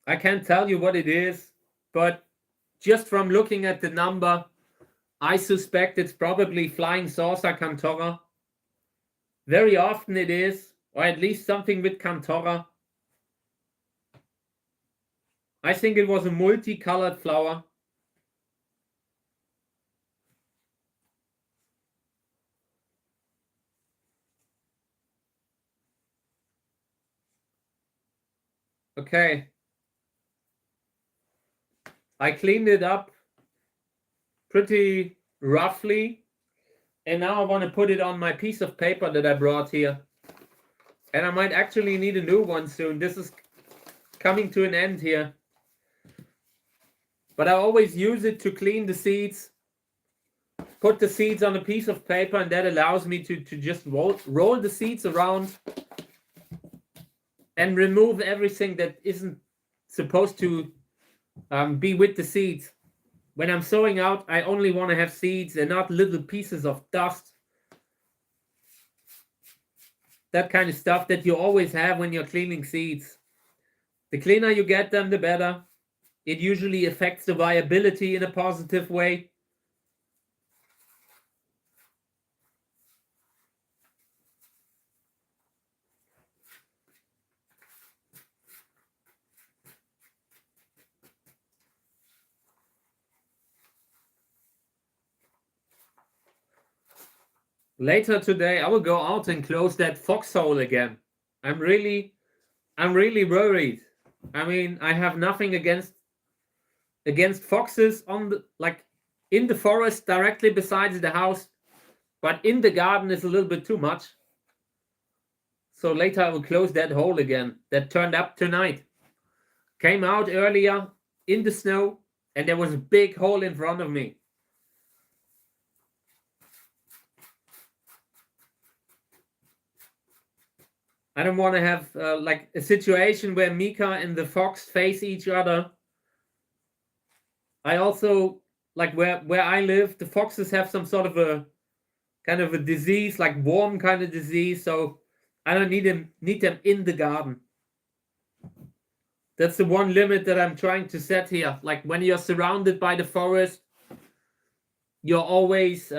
I can't tell you what it is, but just from looking at the number, I suspect it's probably flying saucer Cantora. Very often it is, or at least something with Cantora. I think it was a multicolored flower. Okay. I cleaned it up pretty roughly. And now I want to put it on my piece of paper that I brought here. And I might actually need a new one soon. This is coming to an end here. But I always use it to clean the seeds. Put the seeds on a piece of paper, and that allows me to just roll the seeds around and remove everything that isn't supposed to be with the seeds. When I'm sowing out, I only want to have seeds and not little pieces of dust. That kind of stuff that you always have when you're cleaning seeds. The cleaner you get them, the better. It usually affects the viability in a positive way. Later today, I will go out and close that foxhole again. I'm really worried. I mean, I have nothing against foxes on the in the forest directly besides the house, but in the garden is a little bit too much. So later I will close that hole again that turned up tonight. Came out earlier in the snow and there was a big hole in front of me. I don't want to have like a situation where Mika and the fox face each other. I also, like where I live, the foxes have some sort of a kind of a disease, like worm kind of disease, so I don't need them in the garden. That's the one limit that I'm trying to set here. Like when you're surrounded by the forest, you're always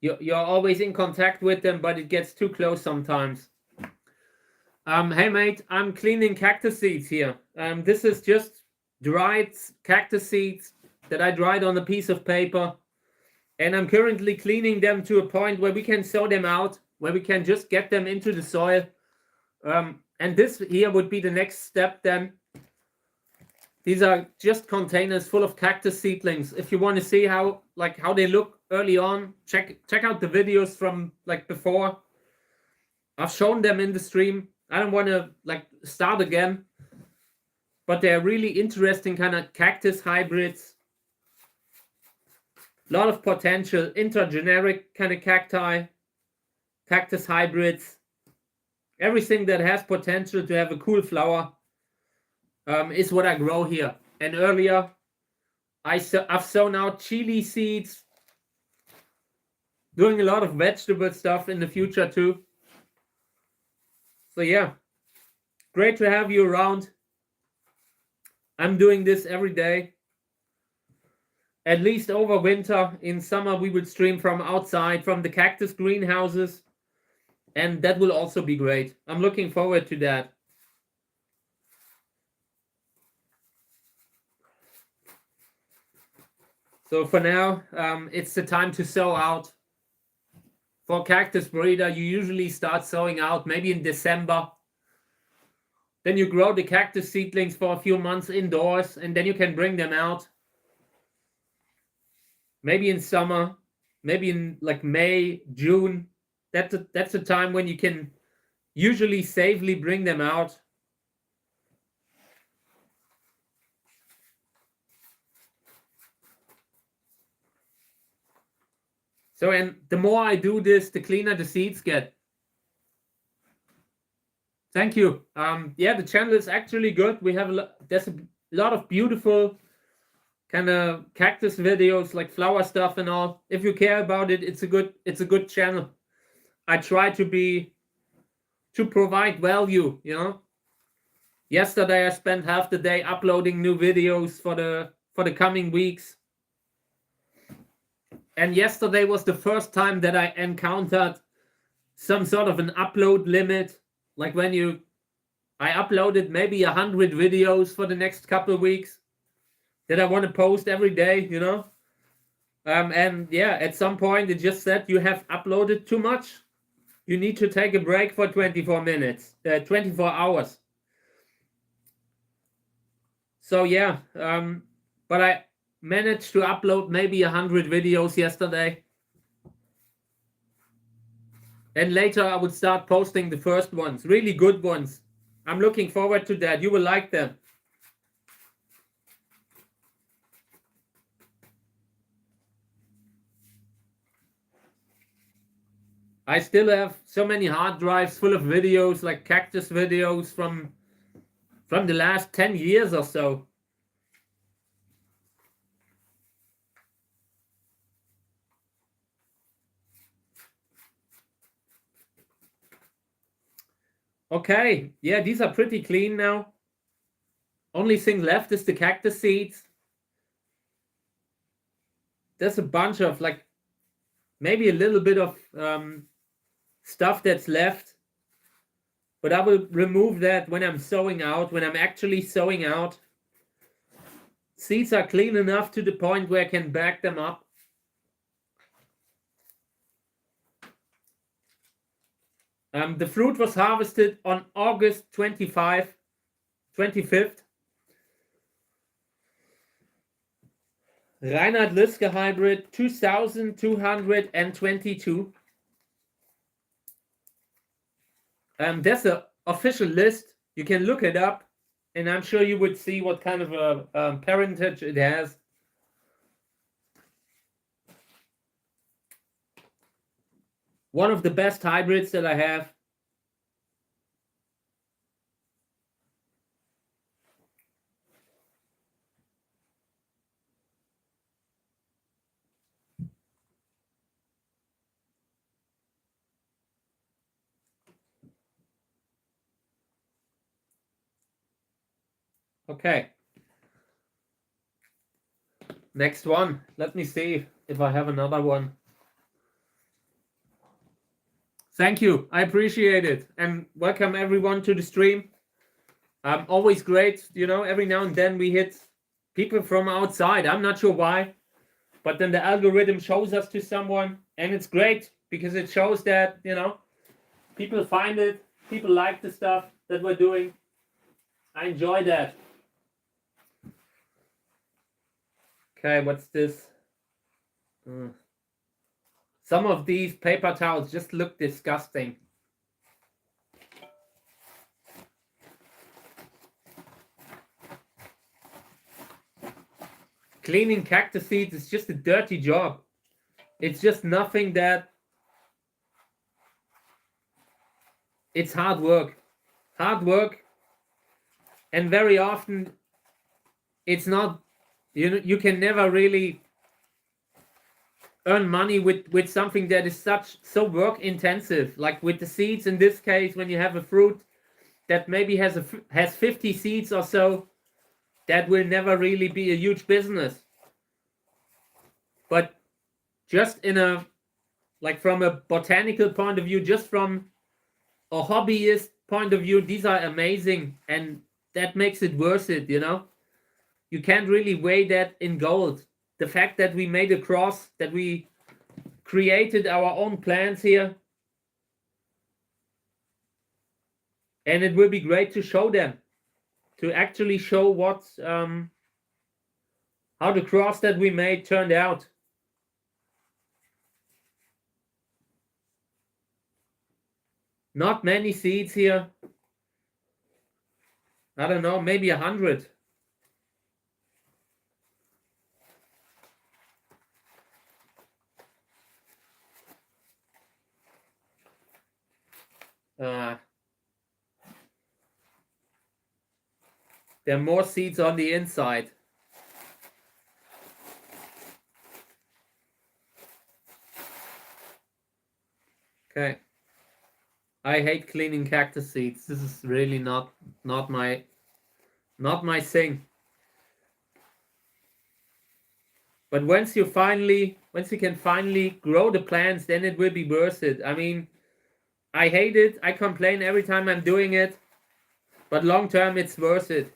you're always in contact with them, but it gets too close sometimes. Hey mate, I'm cleaning cactus seeds here. This is just dried cactus seeds that I dried on a piece of paper, and I'm currently cleaning them to a point where we can sow them out, where we can just get them into the soil. And this here would be the next step then. These are just containers full of cactus seedlings. If you want to see how they look early on, check out the videos from like before. I've shown them in the stream. I don't want to start again, but they're really interesting kind of cactus hybrids. A lot of potential, intergeneric kind of cacti, cactus hybrids. Everything that has potential to have a cool flower is what I grow here. And earlier, I've sown out chili seeds, doing a lot of vegetable stuff in the future too. So yeah, great to have you around. I'm doing this every day. At least over winter. In summer, we would stream from outside, from the cactus greenhouses. And that will also be great. I'm looking forward to that. So for now, it's the time to sow out. For cactus breeder, you usually start sowing out maybe in December. Then you grow the cactus seedlings for a few months indoors, and then you can bring them out. Maybe in summer, maybe in like May, June. That's the time when you can usually safely bring them out. So, and the more I do this, the cleaner the seeds get. Thank you. Yeah, the channel is actually good. We have there's a lot of beautiful kind of cactus videos, like flower stuff and all. If you care about it, it's a good channel. I try to provide value, you know. Yesterday I spent half the day uploading new videos for the coming weeks. And yesterday was the first time that I encountered some sort of an upload limit. Like when I uploaded maybe 100 videos for the next couple of weeks that I want to post every day, you know. And yeah, at some point it just said you have uploaded too much. You need to take a break for 24 hours. So yeah, but I managed to upload maybe 100 videos yesterday. And later I would start posting the first ones, really good ones. I'm looking forward to that. You will like them. I still have so many hard drives full of videos, like cactus videos from the last 10 years or so. Okay, yeah, these are pretty clean now. Only thing left is the cactus seeds. There's a bunch of, like, maybe a little bit of stuff that's left, but I will remove that when I'm sowing out, when I'm actually sowing out. Seeds are clean enough to the point where I can back them up. The fruit was harvested on August 25th. Reinhard Liske hybrid 2222. There's an official list. You can look it up, and I'm sure you would see what kind of a parentage it has. One of the best hybrids that I have. Okay. Next one. Let me see if I have another one. Thank you. I appreciate it. And welcome everyone to the stream. Always great. You know, every now and then we hit people from outside. I'm not sure why, but then the algorithm shows us to someone, and it's great because it shows that, you know, people find it, people like the stuff that we're doing. I enjoy that. Okay, what's this? Some of these paper towels just look disgusting. Cleaning cactus seeds is just a dirty job. It's just nothing that... It's hard work. Hard work. And very often it's not... You can never really earn money with something that is so work intensive. Like with the seeds in this case, when you have a fruit that maybe has 50 seeds or so, that will never really be a huge business. But just in a, like from a botanical point of view, just from a hobbyist point of view, these are amazing, and that makes it worth it, you know? You can't really weigh that in gold. The fact that we made a cross, that we created our own plants here, and it will be great to show them, to actually show what's how the cross that we made turned out. Not many seeds here. I don't know, maybe 100. There are more seeds on the inside. Okay. I hate cleaning cactus seeds. This is really not my thing. But once you can finally grow the plants, then it will be worth it. I mean, I hate it. I complain every time I'm doing it. But long term, it's worth it.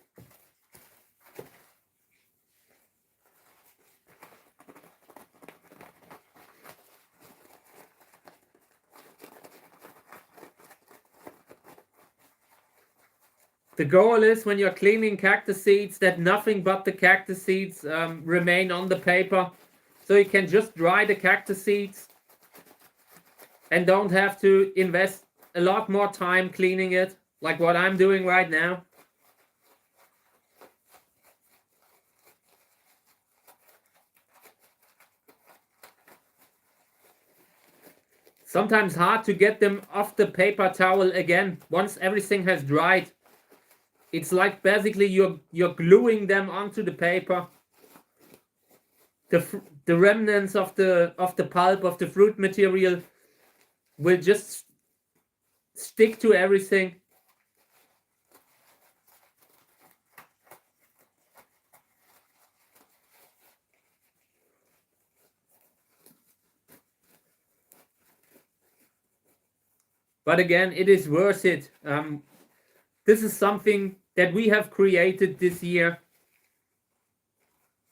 The goal is, when you're cleaning cactus seeds, that nothing but the cactus seeds remain on the paper. So you can just dry the cactus seeds and don't have to invest a lot more time cleaning it, like what I'm doing right now. sometimes hard to get them off the paper towel again once everything has dried. It's like basically you're gluing them onto the paper. The remnants of the pulp of the fruit material will just stick to everything. But again, it is worth it. This is something that we have created this year.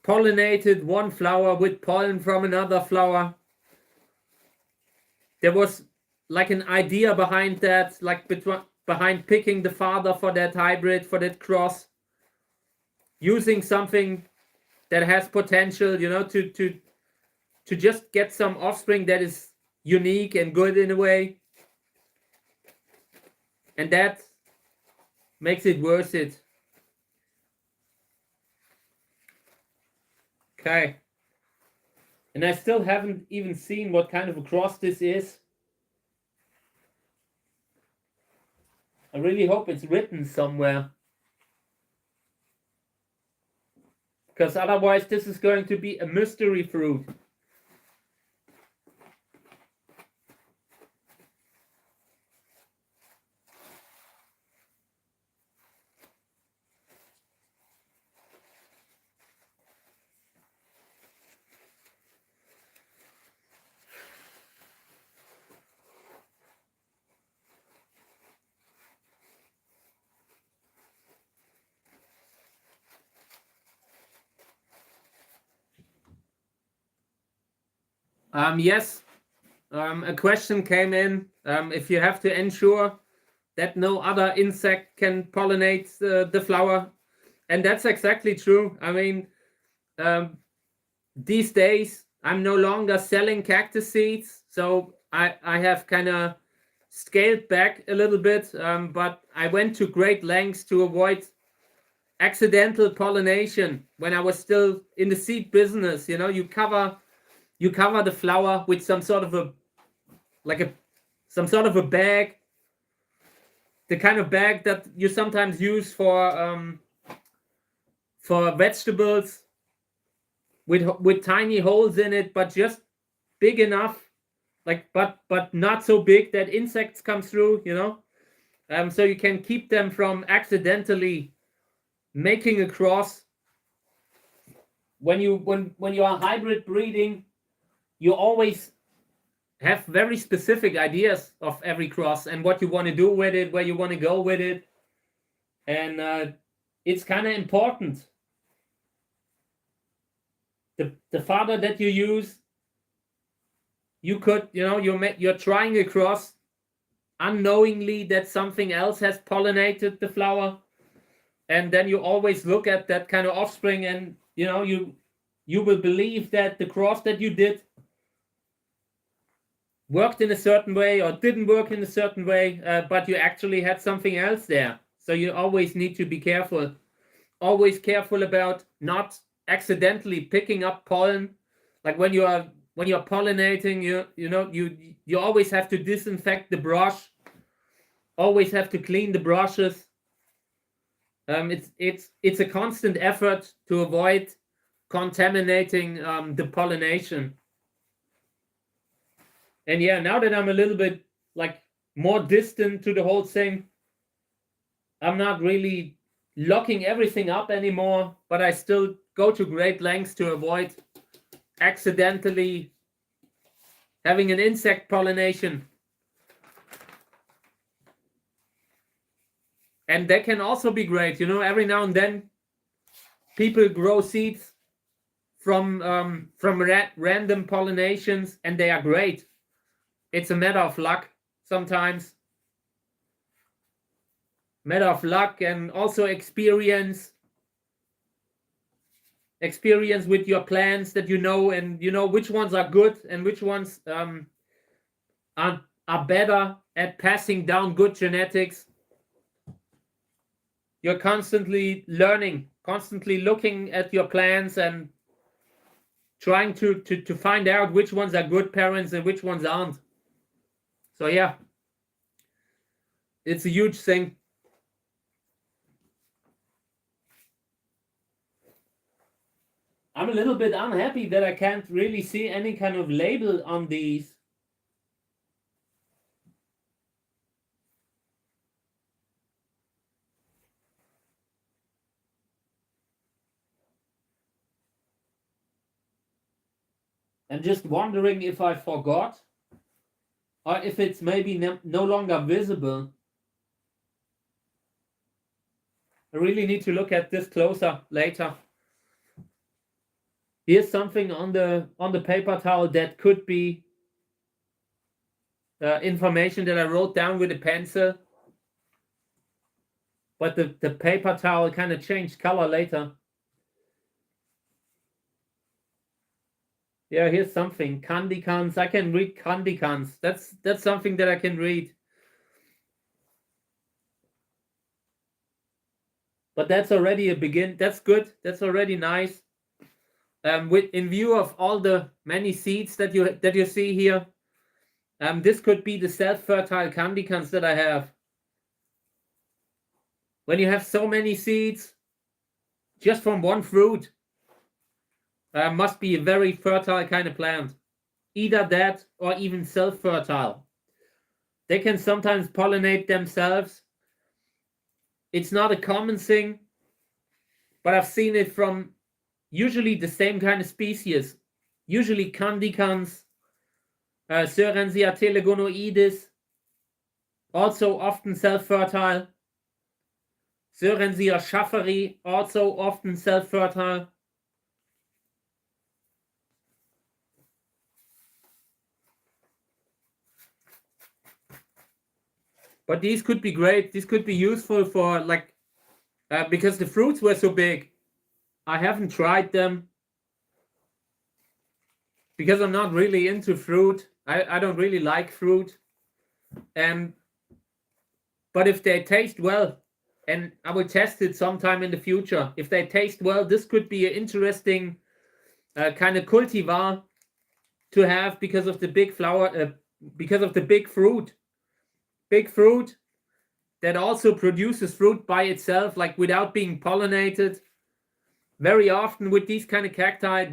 Pollinated one flower with pollen from another flower. There was like an idea behind that, like behind picking the father for that hybrid, for that cross. Using something that has potential, you know, to just get some offspring that is unique and good in a way. And that makes it worth it. Okay. And I still haven't even seen what kind of a cross this is. I really hope it's written somewhere. Because otherwise this is going to be a mystery fruit. Yes, a question came in. If you have to ensure that no other insect can pollinate the flower. And that's exactly true. I mean, these days, I'm no longer selling cactus seeds. So I have kind of scaled back a little bit. But I went to great lengths to avoid accidental pollination when I was still in the seed business. You know, you cover the flower with some sort of a bag, the kind of bag that you sometimes use for vegetables, with tiny holes in it, but just big enough, but not so big that insects come through, you know. So you can keep them from accidentally making a cross. When you are hybrid breeding, you always have very specific ideas of every cross and what you want to do with it, where you want to go with it. And it's kind of important. The fodder that you use, you could, you know, you're trying a cross unknowingly that something else has pollinated the flower. And then you always look at that kind of offspring and, you know, you will believe that the cross that you did worked in a certain way or didn't work in a certain way, but you actually had something else there. So you always need to be careful. Always careful about not accidentally picking up pollen. Like when you're pollinating, you always have to disinfect the brush. Always have to clean the brushes. It's a constant effort to avoid contaminating the pollination. And yeah, now that I'm a little bit like more distant to the whole thing, I'm not really locking everything up anymore, but I still go to great lengths to avoid accidentally having an insect pollination. And that can also be great, you know, every now and then people grow seeds from random pollinations, and they are great. It's a matter of luck sometimes. Matter of luck and also experience. Experience with your plants that you know, and you know which ones are good and which ones are better at passing down good genetics. You're constantly learning, constantly looking at your plants and trying to find out which ones are good parents and which ones aren't. So yeah, it's a huge thing. I'm a little bit unhappy that I can't really see any kind of label on these. I'm just wondering if I forgot or if it's maybe no longer visible. I really need to look at this closer later. Here's something on the paper towel that could be information that I wrote down with a pencil, but the paper towel kind of changed color later. Yeah, here's something. Candy cans. I can read candy cans. That's something that I can read. But that's already a begin. That's good. That's already nice. With in view of all the many seeds that you see here, this could be the self-fertile candy cans that I have. When you have so many seeds just from one fruit, must be a very fertile kind of plant. Either that or even self-fertile. They can sometimes pollinate themselves. It's not a common thing, but I've seen it from usually the same kind of species. Usually candy cans, Cerenzia telegonoides, also often self-fertile. Cerenzia schafferi, also often self-fertile. But these could be great. These could be useful for like, because the fruits were so big. I haven't tried them because I'm not really into fruit. I don't really like fruit. But if they taste well, and I will test it sometime in the future. If they taste well, this could be an interesting kind of cultivar to have because of the big flower, because of the big fruit. Big fruit that also produces fruit by itself, like without being pollinated. Very often with these kind of cacti,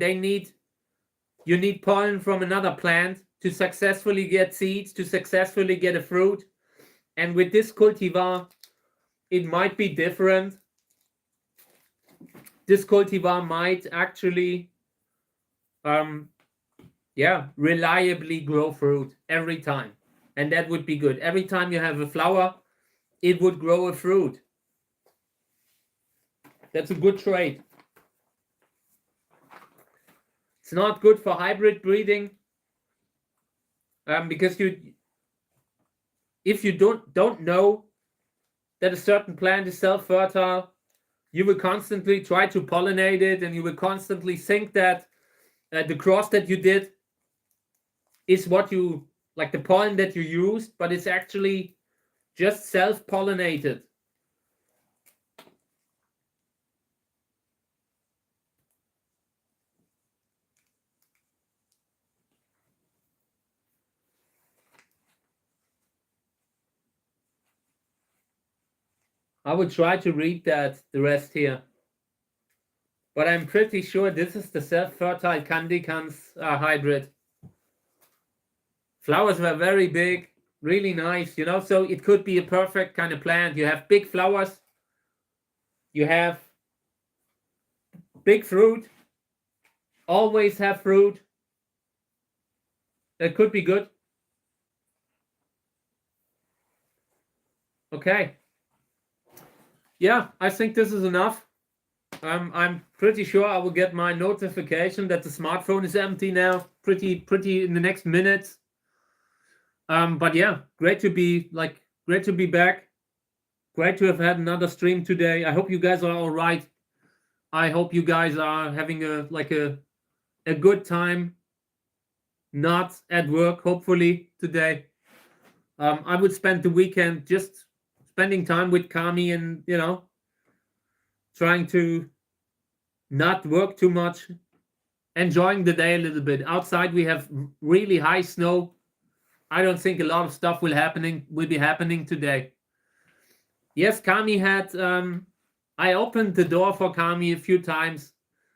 you need pollen from another plant to successfully get seeds, to successfully get a fruit. And with this cultivar, it might be different. This cultivar might actually, reliably grow fruit every time. And that would be good. Every time you have a flower, it would grow a fruit. That's a good trait. It's not good for hybrid breeding, because if you don't know that a certain plant is self-fertile, you will constantly try to pollinate it, and you will constantly think that the cross that you did is what you like, the pollen that you used, but it's actually just self-pollinated. I will try to read the rest here. But I'm pretty sure this is the self-fertile candy cans hybrid. Flowers were very big, really nice, so it could be a perfect kind of plant. You have big flowers, you have big fruit, always have fruit. That could be good. Okay. Yeah, I think this is enough. I'm pretty sure I will get my notification that the smartphone is empty now pretty in the next minutes. But yeah, great to be back. Great to have had another stream today. I hope you guys are all right. I hope you guys are having a good time, not at work, hopefully today. I would spend the weekend just spending time with Kami and, trying to not work too much, enjoying the day a little bit. Outside we have really high snow. I don't think a lot of stuff will be happening today. Yes, Kami had I opened the door for Kami a few times,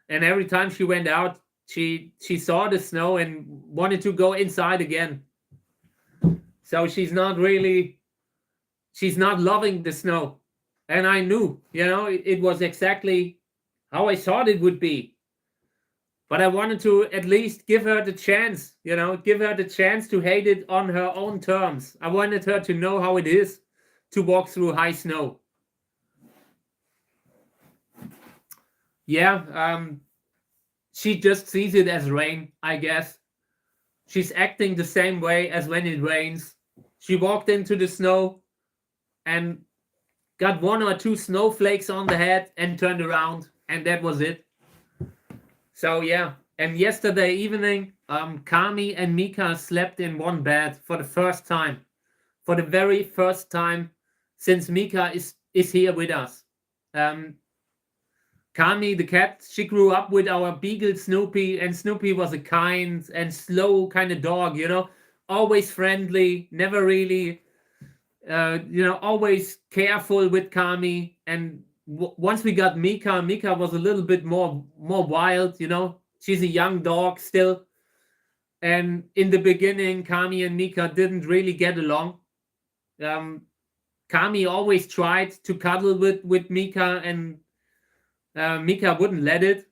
and every time she went out, she saw the snow and wanted to go inside again. So she's not loving the snow. And I knew, it was exactly how I thought it would be. But I wanted to at least give her the chance, give her the chance to hate it on her own terms. I wanted her to know how it is to walk through high snow. Yeah, she just sees it as rain, I guess. She's acting the same way as when it rains. She walked into the snow and got 1 or 2 snowflakes on the head and turned around, and that was it. So yeah, and yesterday evening, Kami and Mika slept in one bed for the first time, for the very first time since Mika is here with us. Kami, the cat, she grew up with our beagle Snoopy, and Snoopy was a kind and slow kind of dog, always friendly, never really, always careful with Kami. And once we got Mika was a little bit more wild, she's a young dog still. And in the beginning, Kami and Mika didn't really get along. Kami always tried to cuddle with Mika, and Mika wouldn't let it.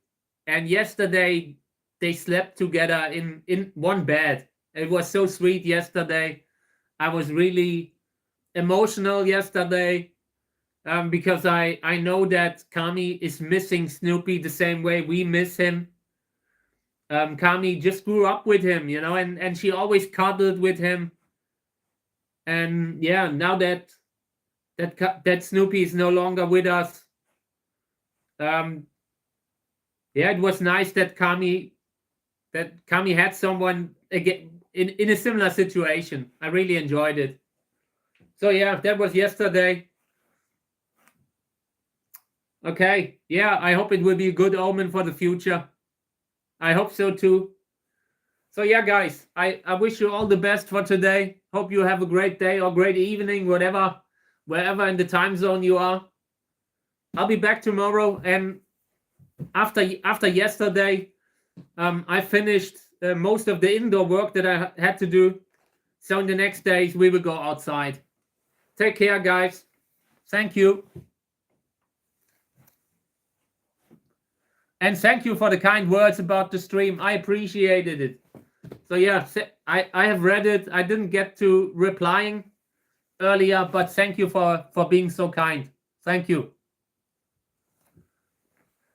And yesterday they slept together in one bed. It was so sweet yesterday. I was really emotional yesterday because I know that Kami is missing Snoopy the same way we miss him. Kami just grew up with him, and she always cuddled with him. And yeah, now that Snoopy is no longer with us, it was nice that Kami had someone again in a similar situation. I really enjoyed it. So yeah, that was yesterday. Okay, yeah, I hope it will be a good omen for the future. I hope so too. So yeah, guys, I wish you all the best for today. Hope you have a great day or great evening, wherever in the time zone you are. I'll be back tomorrow, and after yesterday, I finished most of the indoor work that I had to do. So in the next days, we will go outside. Take care, guys. Thank you. And thank you for the kind words about the stream. I appreciated it. So yeah, I have read it. I didn't get to replying earlier, but thank you for being so kind. Thank you.